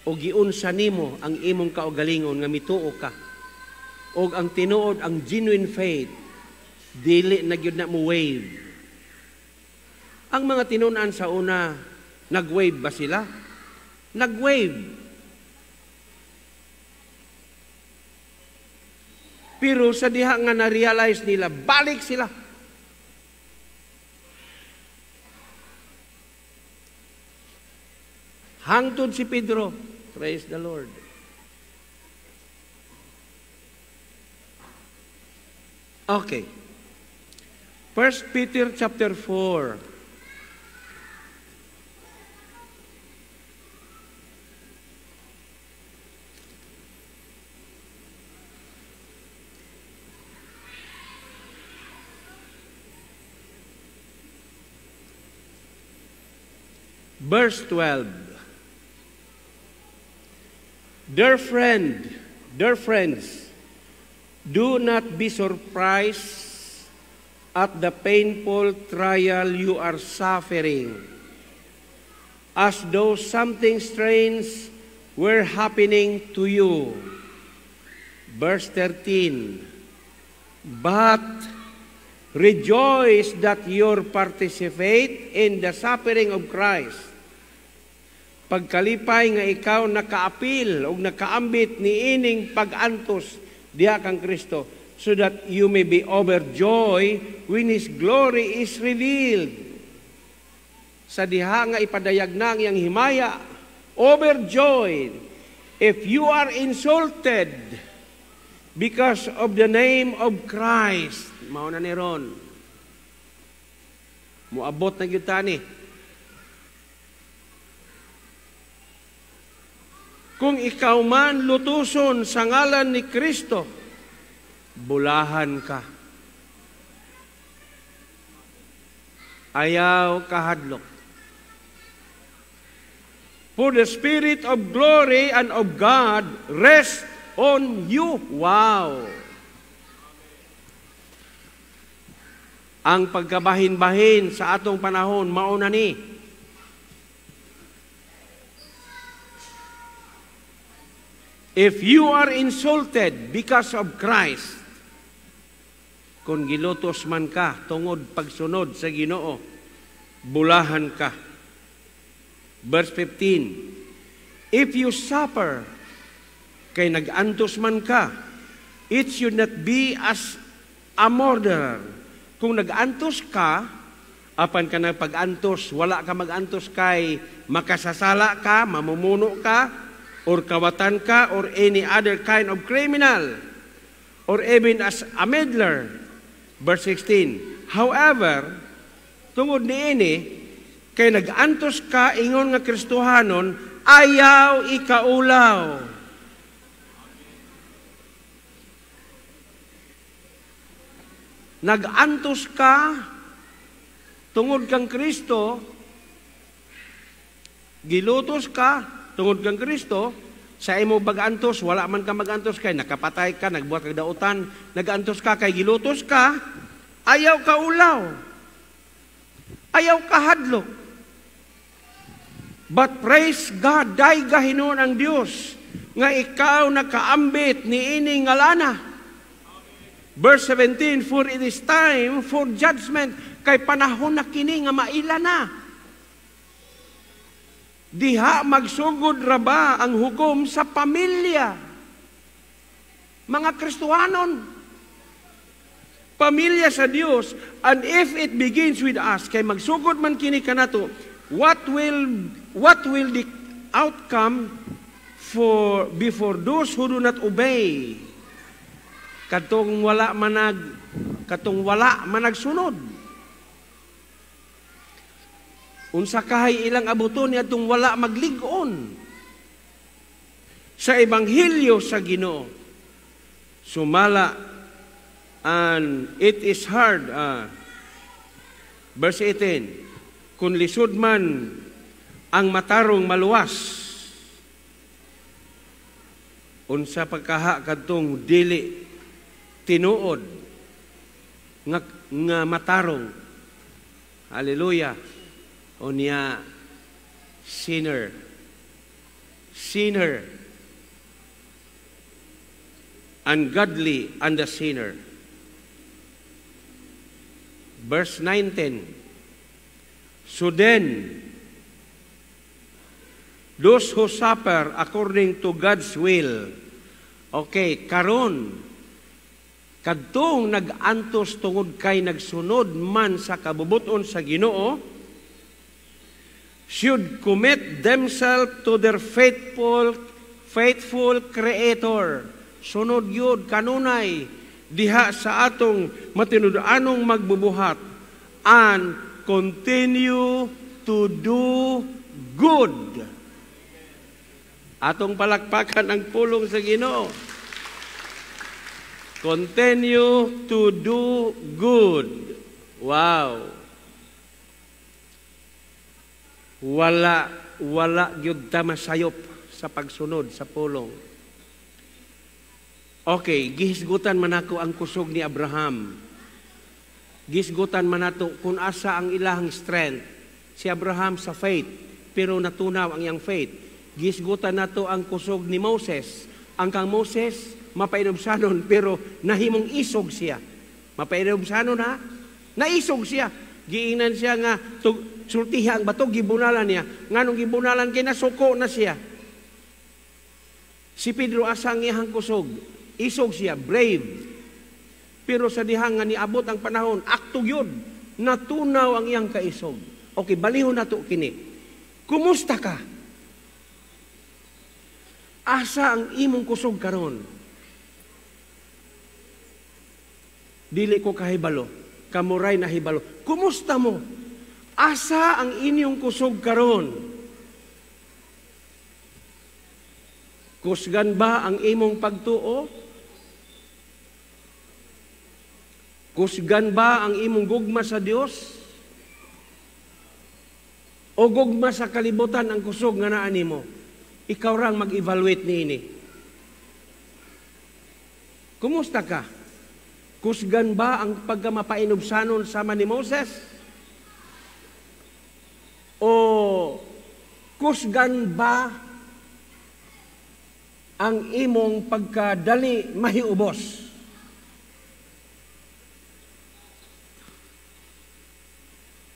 o giunsa nimo ang imong kaugalingon nga mituo ka. O ang tinuod, ang genuine faith, dili na gyud na mo wave. Ang mga tinunan sa una, nag-wave ba sila? Nag-wave. Pero sa diha nga na-realize nila, balik sila. Hangtod si Pedro. Praise the Lord. Okay. 1 Peter chapter 4. Verse 12. Dear friends, do not be surprised at the painful trial you are suffering, as though something strange were happening to you. Verse 13. But rejoice that you participate in the suffering of Christ. Pagkalipay nga ikaw nakaapil o nakaambit ni ining pag-antos diha kang Kristo, so that you may be overjoyed when His glory is revealed. Sa diha nga ipadayag na ang iyang himaya, overjoyed. If you are insulted because of the name of Christ, mao na ni ron. Muabot na gyud tani. Kung ikaw man lutuson sa ngalan ni Kristo, bulahan ka. Ayaw kahadlok. For the Spirit of glory and of God rest on you. Wow! Ang pagkabahin-bahin sa atong panahon, mauna ni. If you are insulted because of Christ, kung gilutos man ka tungod pagsunod sa Ginoo, bulahan ka. Verse 15, if you suffer, kay nag-antos man ka, it should not be as a murderer. Kung nag-antos ka, apan ka na pag-antos, wala ka mag-antos kay makasasala ka, mamumuno ka, or kawatan ka, or any other kind of criminal, or even as a meddler. Verse 16, however, tungod niini, kay nag-antos ka, ingon nga Kristohanon, ayaw ikaulaw. Nag-antos ka, tungod kang Kristo, gilutos ka, tungod kang Kristo, Sa imo bagantos, wala man ka magantos kay nakapatay ka, nagbuhat kag dautan, nagantos ka kay gilutos ka, ayaw ka ulaw. Ayaw ka hadlok. But praise God, day gahinon ang Dios nga ikaw nakaambit ni ining ngalana. Verse 17, for it is time for judgment, kay panahon na kini nga maila na. Diha magsugod ra ba ang hukom sa pamilya? Mga Kristohanon, pamilya sa Dios, and if it begins with us, kay magsugod man kini kanato, what will the outcome before those who do not obey? Katong wala managsunod. Unsa kahay ilang abuton ni atong wala maglig-on sa ebanghelyo sa Ginoo. Sumala, and it is hard. Verse 18, kung lisod man ang matarong maluwas, unsa pagkaha kadtong dili tinuod nga matarong. Hallelujah. O niya, sinner, ungodly and the sinner. Verse 19, so then, those who suffer according to God's will, okay, karon, kadtong nag-antos tungod kay nagsunod man sa kabubuton sa Ginoo, should commit themselves to their faithful Creator. Sunod yun, kanunay, diha sa atong matinud-anong magbubuhat, and continue to do good. Atong palakpakan ang pulong sa Ginoo. Continue to do good. Wow. Wala gyud ta masayop sa pagsunod sa pulong. Okay, gihisgutan man ako ang kusog ni Abraham. Gihisgutan man nato kung asa ang ilahang strength. Si Abraham sa faith, pero natunaw ang iyang faith. Gihisgutan nato ang kusog ni Moses. Ang kang Moses, mapainobsanon, pero nahimong isog siya. Mapainobsanon ha? Naisog siya. Giingnan siya nga, sultiha ang bato, gibunalan niya. Nganong gibunalan, kinasuko na siya. Si Pedro asang iyang kusog. Isog siya, brave. Pero sa dihang nga niabot ang panahon, aktog yun. Natunaw ang iyang kaisog. Okay, balihon na to kini. Kumusta ka? Asa ang imong kusog karon? Dili ko kahibalo. Kamuray na hibalo. Kumusta mo? Asa ang inyong kusog karon? Kusgan ba ang imong pagtuo? Kusgan ba ang imong gugma sa Dios? O gugma sa kalibutan ang kusog nga naa nimo? Ikaw rang mag-evaluate niini. Kumusta ka? Kusgan ba ang pagkamapainubsanon sama ni Moses? O kusgan ba ang imong pagkadali mahiubos?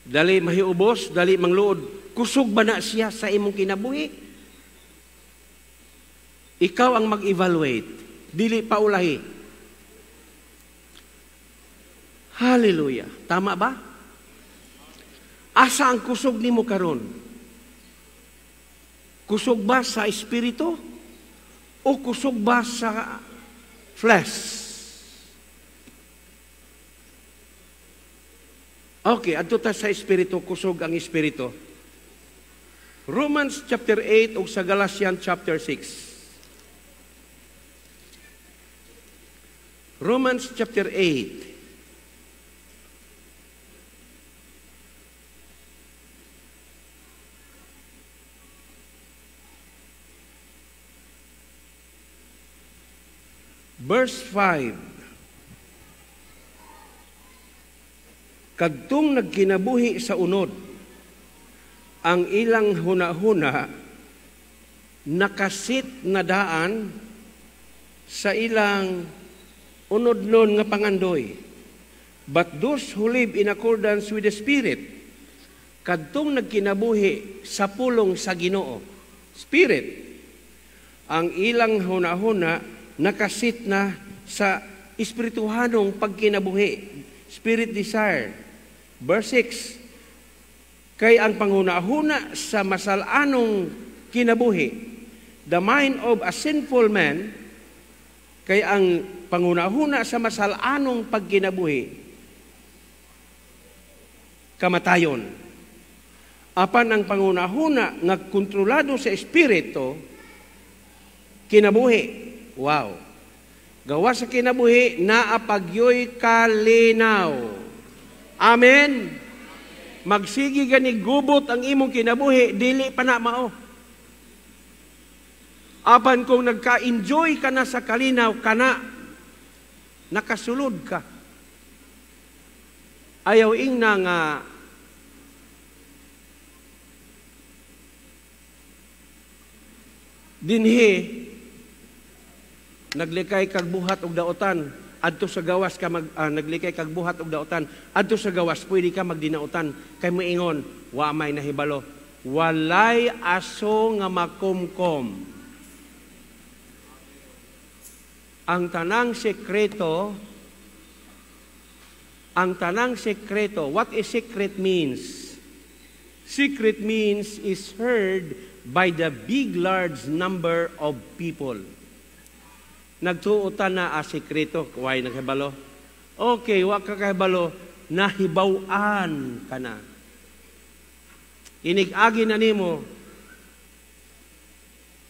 Dali mahiubos, dali mangluod. Kusog ba na siya sa imong kinabuhi? Ikaw ang mag-evaluate. Dili paulahi. Hallelujah. Tama ba? Asa ang kusog nimo karon? Kusog ba sa espiritu? O kusog ba sa flesh? Okay, adto ta sa espiritu, kusog ang espiritu. Romans chapter 8 ug sa Galatians chapter 6. Romans chapter 8. Verse 5. Kadtong nagkinabuhi sa unod, ang ilang hunahuna nakasit na daan sa ilang unod nun nga pangandoy. But those who live in accordance with the Spirit, kadtong nagkinabuhi sa pulong sa Ginoo, Spirit, ang ilang hunahuna nakasit na sa espirituhanong pagkinabuhi, spirit desire. Verse 6, kay ang panghunahuna sa masalanong kinabuhi, the mind of a sinful man, kay ang panghunahuna sa masalanong pagkinabuhi, kamatayon. Apan ang panghunahuna nga kontrolado sa espiritu, kinabuhi. Wow. Gawa sa kinabuhi, naapagyoy kalinaw. Amen. Magsigi gani gubot ang imong kinabuhi, dili pa na mao. Apan kung nagka-enjoy ka na sa kalinaw, kana, nakasulod ka. Ayaw ingna nga dinhi naglikay kag buhat og daotan adto sa gawas ka naglikay kag buhat og daotan adto sa gawas pwede ka magdinautan kay moingon wa may nahibalo, walay aso nga makumkom. Ang tanang sekreto, what is secret means? Secret means is heard by the big large number of people. Nagtuutan na sekreto, why naghibalo? Okay, wa ka kahibalo, nahibaw-an ka na. Inig-agi na nimo,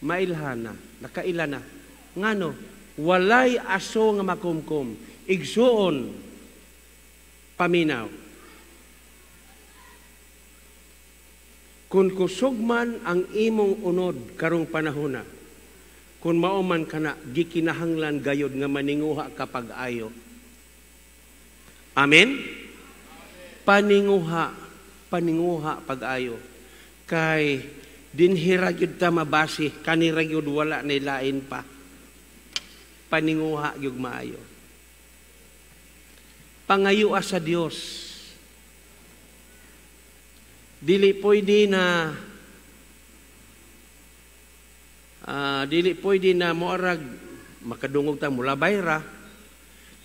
mailhan na, nakaila na. Ngano, walay aso nga makumkum, igsuon, paminaw. Kung kusugman ang imong unod karong panahona, kung mauman ka na, gikinahanglan gayod nga maninguha kapag ayo. Amen? Paninguha pag-ayo. Kay dinhira gyud ta mabasi, kanira gyud wala na lain pa. Paninguha gyud maayo. Pangayua sa Dios. Dili pwede na moarag makadungog ta mula bayra.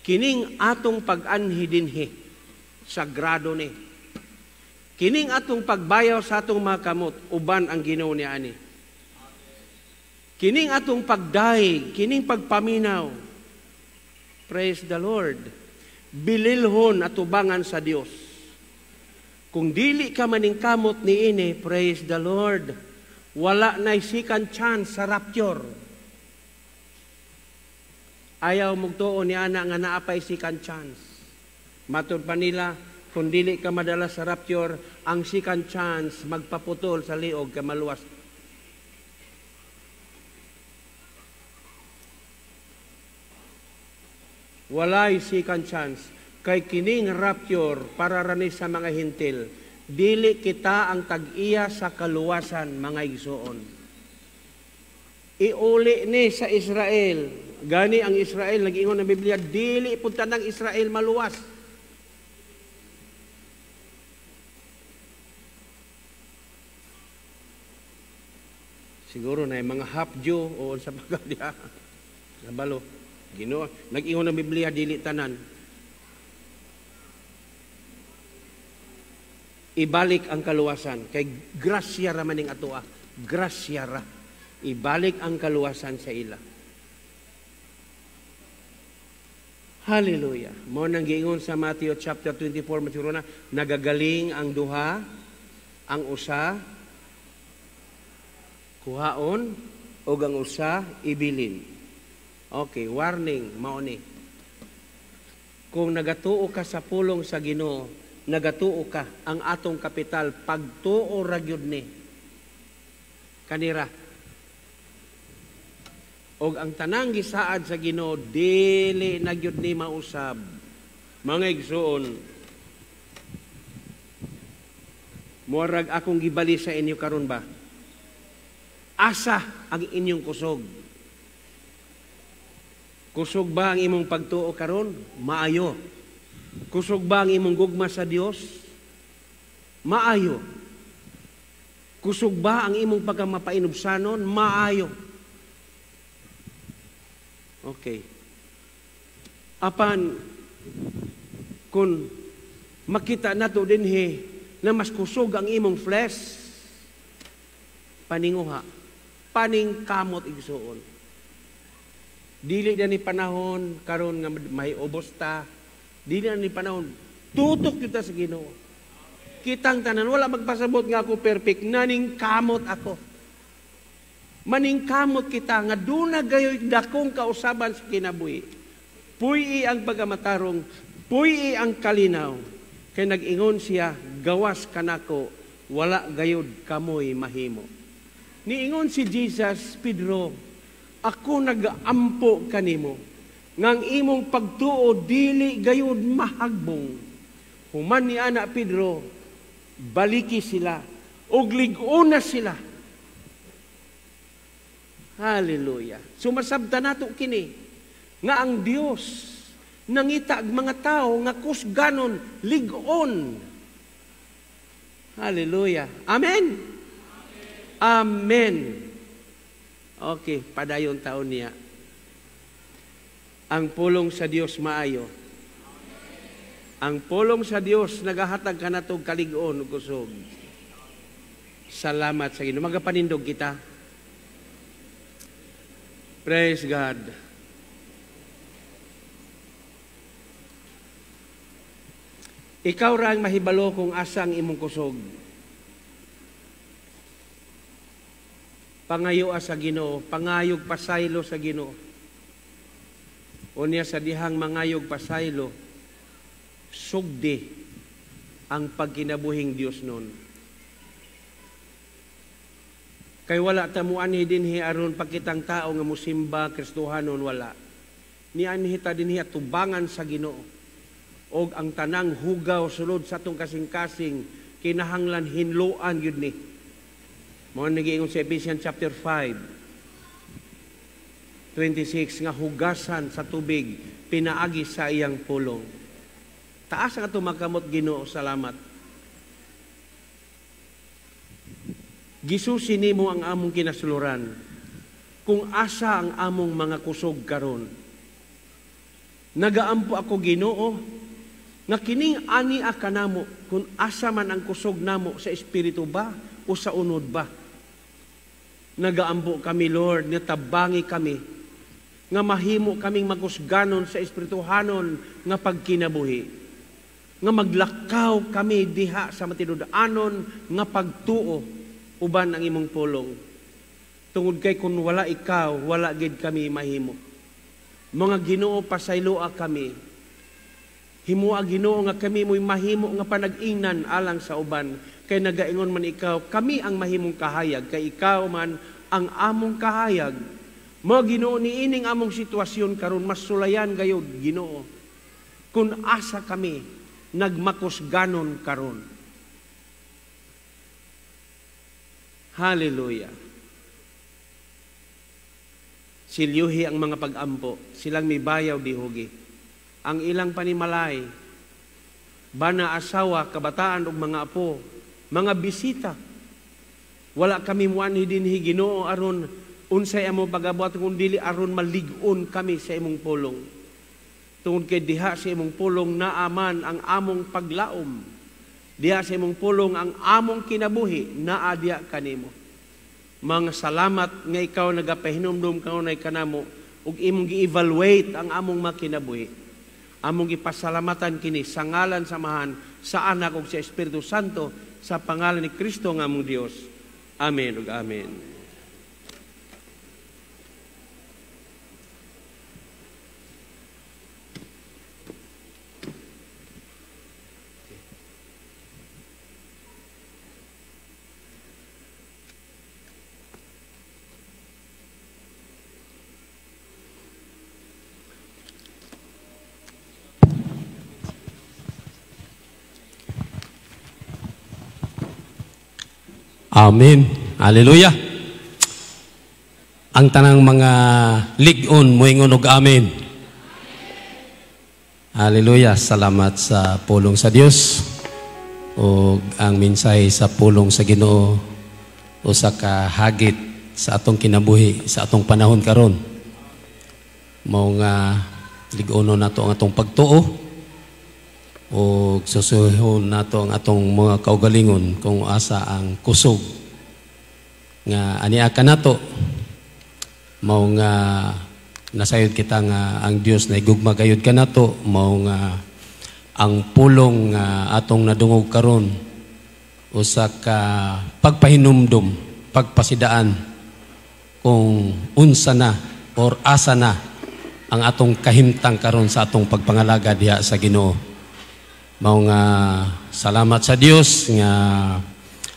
Kining atong pag-anhi dinhi sagrado ni. Kining atong pagbayaw sa atong mga kamot, uban ang Ginoo ni ani. Kining atong pagdaig, kining pagpaminaw. Praise the Lord. Bililhon at ubangan sa Dios. Kung dili ka maning kamot ni ini, praise the Lord, wala na second chance sa rapture. Ayaw mugtuo ni ana nga naapay second chance. Matud pa nila, kung dili ka madala sa rapture, ang second chance magpaputol sa liog ka maluwas. Walay second chance. Kay kining rapture para rani sa mga hintil, dili kita ang tag-iya sa kaluwasan, mga igsoon. Iuli ni sa Israel, gani ang Israel, nag-ingon ng Biblia, dili punta ng Israel maluwas. Siguro na yung mga half-Jew o sa pagkadiya, nabalo, Ginoo, nag-ingon ng Biblia, dili tanan. Ibalik ang kaluwasan. Kay grasya ra maning atoa. Grasya ra. Ibalik ang kaluwasan sa ila. Hallelujah. Mo nang giingon sa Matthew chapter 24, maturo na, nagagaling ang duha, ang usa, kuhaon, o ang usa, ibilin. Okay, warning, mauni. Kung nagatuo ka sa pulong sa Ginoo, nagatuo ka ang atong kapital pagtuo ra gyud ni kanira. Og ang tanang gisaad sa Ginoo dili na gyud ni mausab. Mga igsoon, murag akong gibali sa inyo karon ba? Asa ang inyong kusog? Kusog ba ang imong pagtuo karon? Maayo. Kusog ba ang imong gugma sa Dios? Maayo. Kusog ba ang imong pagkamapainubanon? Maayo. Okay. Apan kung makita nato dinhi na mas kusog ang imong flesh, paninguha, paningkamot igsuon. Dili na ni panahon karon nga may ubos ta, dili na ni panahon tutok kita sa Ginoo. Kitang tanan wala magpasabot nga ako perfect, naningkamot ako. Maningkamot kita nga duna gayoy dakong kausaban sa kinabuhi. Puy ang pagamatarong, puy ang kalinaw. Kay nag-ingon siya, gawas kanako, wala gayod kamoy mahimo. Niingon si Jesus, Pedro, ako nag-ampo kanimo, ngang imong pagtuo dili gayod mahagbong. Human ni ana Pedro, baliki sila, ug lig-on na sila. Hallelujah. Sumasabta nato kini nga ang Dios nangita ang mga tao nga kusganon lig-on. Hallelujah. Amen. Amen. Okay, padayon taon niya. Ang pulong sa Dios maayo. Ang pulong sa Dios nagahatag kanatog kalig-on ug kusog. Salamat sa Ginoo. Magapanindog kita. Praise God. Ikaw ra ang mahibalo kung asa ang imong kusog. Pangayo sa Ginoo, pangayog pasaylo sa Ginoo. Unya sa dihang mangayog pasaylo, sugdi ang pagkinabuhing Dios nun. Kay wala tamuan dinhi aron pakitang tao nga musimba Kristohanon wala. Ni anhi ta dinhi tubangan sa Ginoo. Og ang tanang hugaw sulod sa atong kasing-kasing kinahanglan hinluan gyud ni. Mao nagiingon sa Ephesians chapter 5:26 nga hugasan sa tubig pinaagi sa iyang pulong. Taas nga tumakamot Ginoo, salamat. Gisusi nimo ang among kinasuluran kung asa ang among mga kusog karon. Nagaampo ako Ginoo nga kining ani kanamo kung asa man ang kusog namo sa espiritu ba o sa unod ba. Nagaampo kami Lord nga tabangi kami nga mahimo kaming magkusganon sa espirituhanon nga pagkinabuhi. Nga maglakaw kami diha sa matinud-anon nga pagtuo uban ang imong pulong. Tungod kay kung wala ikaw, wala gid kami mahimo. Mga Ginoo, pasayloa kami. Himua Ginoo nga kami mo'y mahimo nga panag-ingnan alang sa uban. Kay nagaingon man ikaw, kami ang mahimong kahayag. Kay ikaw man ang among kahayag. Mga Ginoo, niining among sitwasyon karon mas sulayan gayud Ginoo. Kung asa kami nagmakusganon karon. Hallelujah. Silyuhi ang mga pag-ampo, silang may bayaw di hugi. Ang ilang panimalay, bana asawa, kabataan ug mga apo, mga bisita. Wala kami muanhi dinhi Ginoo aron unsay amo pagabuhat kun dili aron malig-on kami sa imong pulong. Tungod kay diha sa imong pulong naaman ang among paglaom. Diya sa imong pulong ang among kinabuhi, naadya kanimo. Mga salamat nga ikaw nagapahinumdum kanunay kanamo ug imong gi-evaluate ang among makinabuhi. Among gipasalamatan kini sa ngalan samahan sa Anak ug sa Espiritu Santo sa pangalan ni Kristo nga among Dios. Amen ug amen. Amen. Hallelujah. Ang tanang mga lig-on moingon og amen. Hallelujah. Salamat sa pulong sa Dios ug ang minsay sa pulong sa Ginoo usa ka hagit sa atong kinabuhi sa atong panahon karon. Mao nga lig-onon nato ang atong pagtuo o susuhon nato ang atong mga kaugalingon kung asa ang kusog nga aniya ka nato. Mao nga nasayod kita nga ang Dios na igugma gayud ka nato. Mao nga ang pulong nga atong nadungog karon usa ka pagpahinumdum, pagpasidaan kung unsa na or asa na ang atong kahimtang karon sa atong pagpangalaga diha sa Ginoo. Mao nga salamat sa Dios nga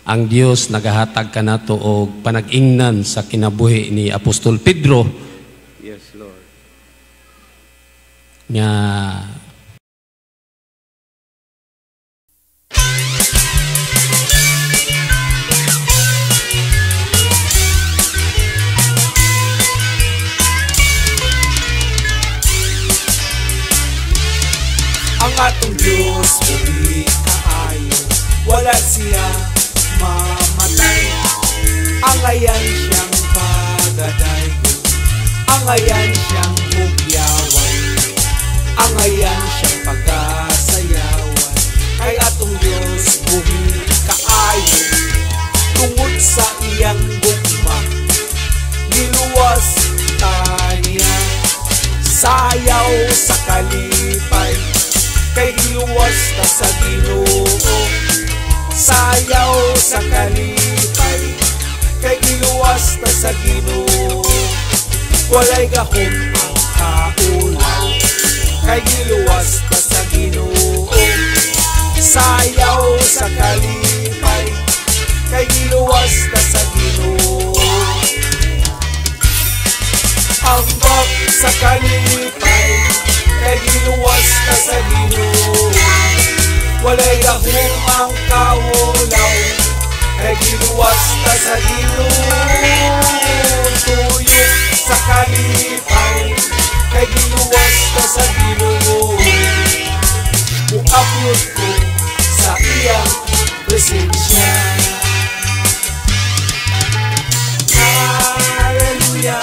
ang Dios nagahatag kanato og panag-ingnan sa kinabuhi ni Apostol Pedro. Yes, Lord. Nga ang atong Diyos uli kaayo, wala siya mamatay. Ang ayan siyang pagadayon, ang ayan siyang bugyawan, ang ayan siyang pagasayawan. Kay atong Diyos uli kaayo, tungod sa iyang gugma niluwas taniya. Sayaw sa kalipay, kay giluwas ta sa Ginoo. Sayaw sa kalipay, kay giluwas ta sa Ginoo. Walay gahom ang kaulaw, kay giluwas ta sa Ginoo. Sayaw sa kalipay, kay giluwas ta sa Ginoo. Ambak sa kalipay, kay giluwas ta sa Ginoo. Walay gahom ang kaulaw, kay giluwas ta sa Ginoo. Tuyok sa kalipay, kay giluwas ta sa Ginoo. Muapyod ko sa iyang presensya. Hallelujah.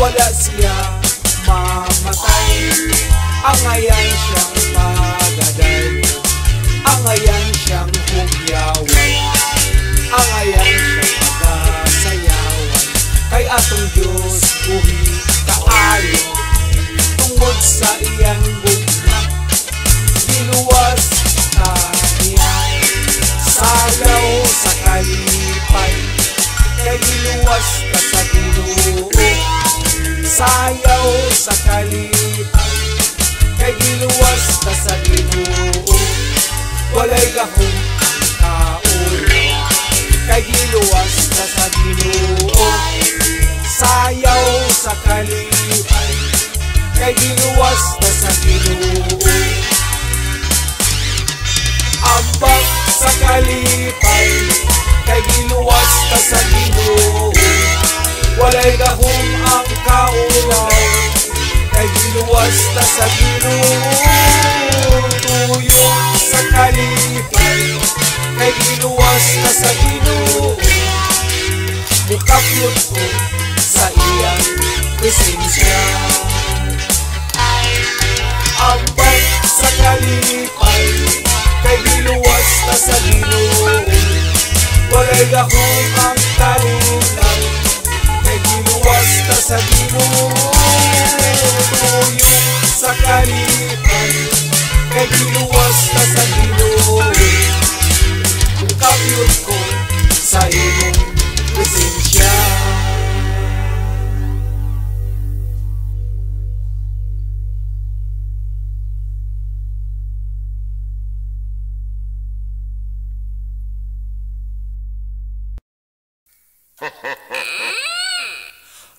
Wala siya mamatay. Ang ayan siyang pagaday, ang ayan siyang humyawan, ang ayan siyang pagasayawan. Kay atong Diyos buhi kaayo, tungod sa iyang gugma giluwas taniya. Sayaw sa kalipay, kay giluwas ta sa Ginoo. Sayaw sa kalipay, kay giluwas ta sa Ginoo. Walay gahom kaulaw, kay giluwas ta sa Ginoo. Sayaw sa kalipay, kay giluwas ta sa Ginoo. Ambak sa kalipay, kay giluwas ta sa Ginoo. Walay gahom ang kaulaw, kay giluwas ta sa Ginoo. Tuyok sa kalipay, kay giluwas ta sa Ginoo. Mukapyod ko sa iyang presensya. Ambag sa kalipay, kay giluwas ta sa Ginoo. Walay gahom ang kaulaw, kay giluwas ta sa Ginoo. Tuyok sa kalipay, kay giluwas ta sa Ginoo. Mukapyod ko sa iyong presensya.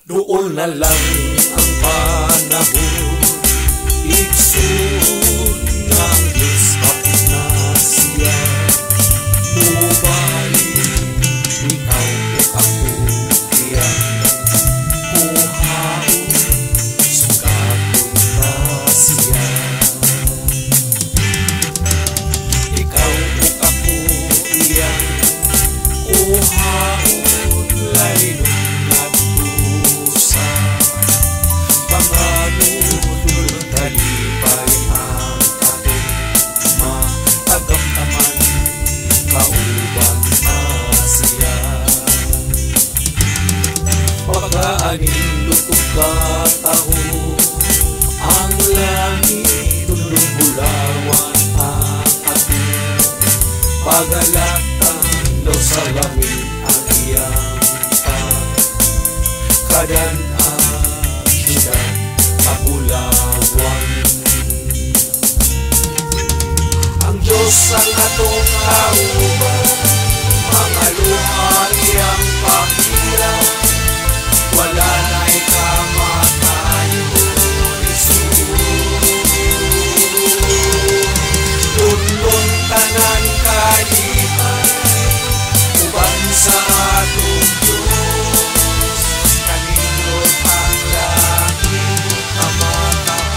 Doon na lang ang panahon, igsoon ng Diyos hapit na siya. Mubalik, ikaw at ako diyan. Kuhaon, sugatong na siya. Ikaw at ako diyan. Kuhaon, laylo pagkaanin lutong kataho, ang langit tulong bulawan ang ato. Pagalatan daw sa langit ang iyang kadan ang siyudad kapulawan. Ang Diyos ang atong kauban, mga luha iyang pakirang. Wala na'y kamatayon, Jesus. Tunlon tanan kalipan, uban sa atong Diyos. Kanindot ang langit kamatayon.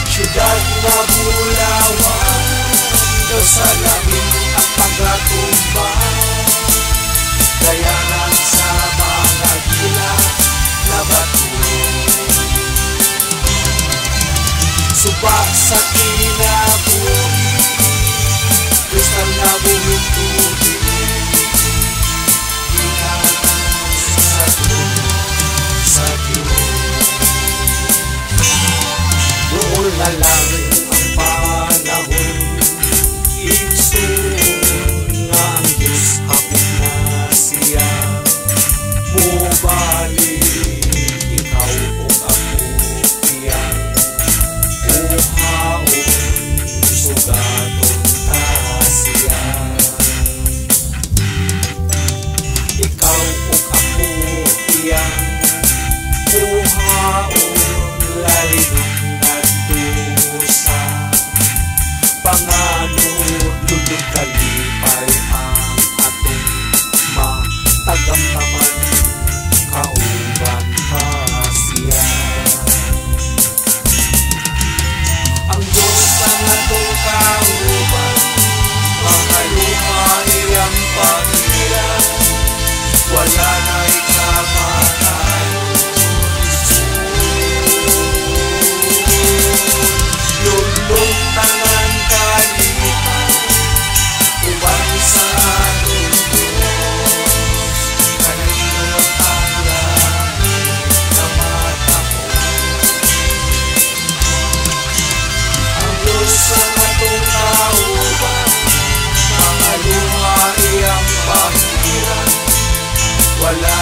Siyudad na bulawan, daw sa langit ang pagkatumbang. Dayanan sa mga gila na bato, subak sa kinabuhi, kristal na buhing tubig, inaas sa trono sa Diyos. Doon na lang ang panahon, igsoon nga ang Diyos hapit na siya. Mubalik, ikaw o ako diyan. Kuhaon, sugaton ta siya. Ikaw o ako diyan. Kuhaon, lalidong nagdusa. Panganod, lulog kalipay ang atong matagamtaman, kauban ka siya. Ang Diyos ang atong kauban, mga luha iyang pangiran. Wala na'y kamatayon, lulong tangan kalipan, uban sa atong Diyos. Kanindot ang langit kamatayon. Ang Diyos ang atong kauban, mga luha iyang pangiran. Wala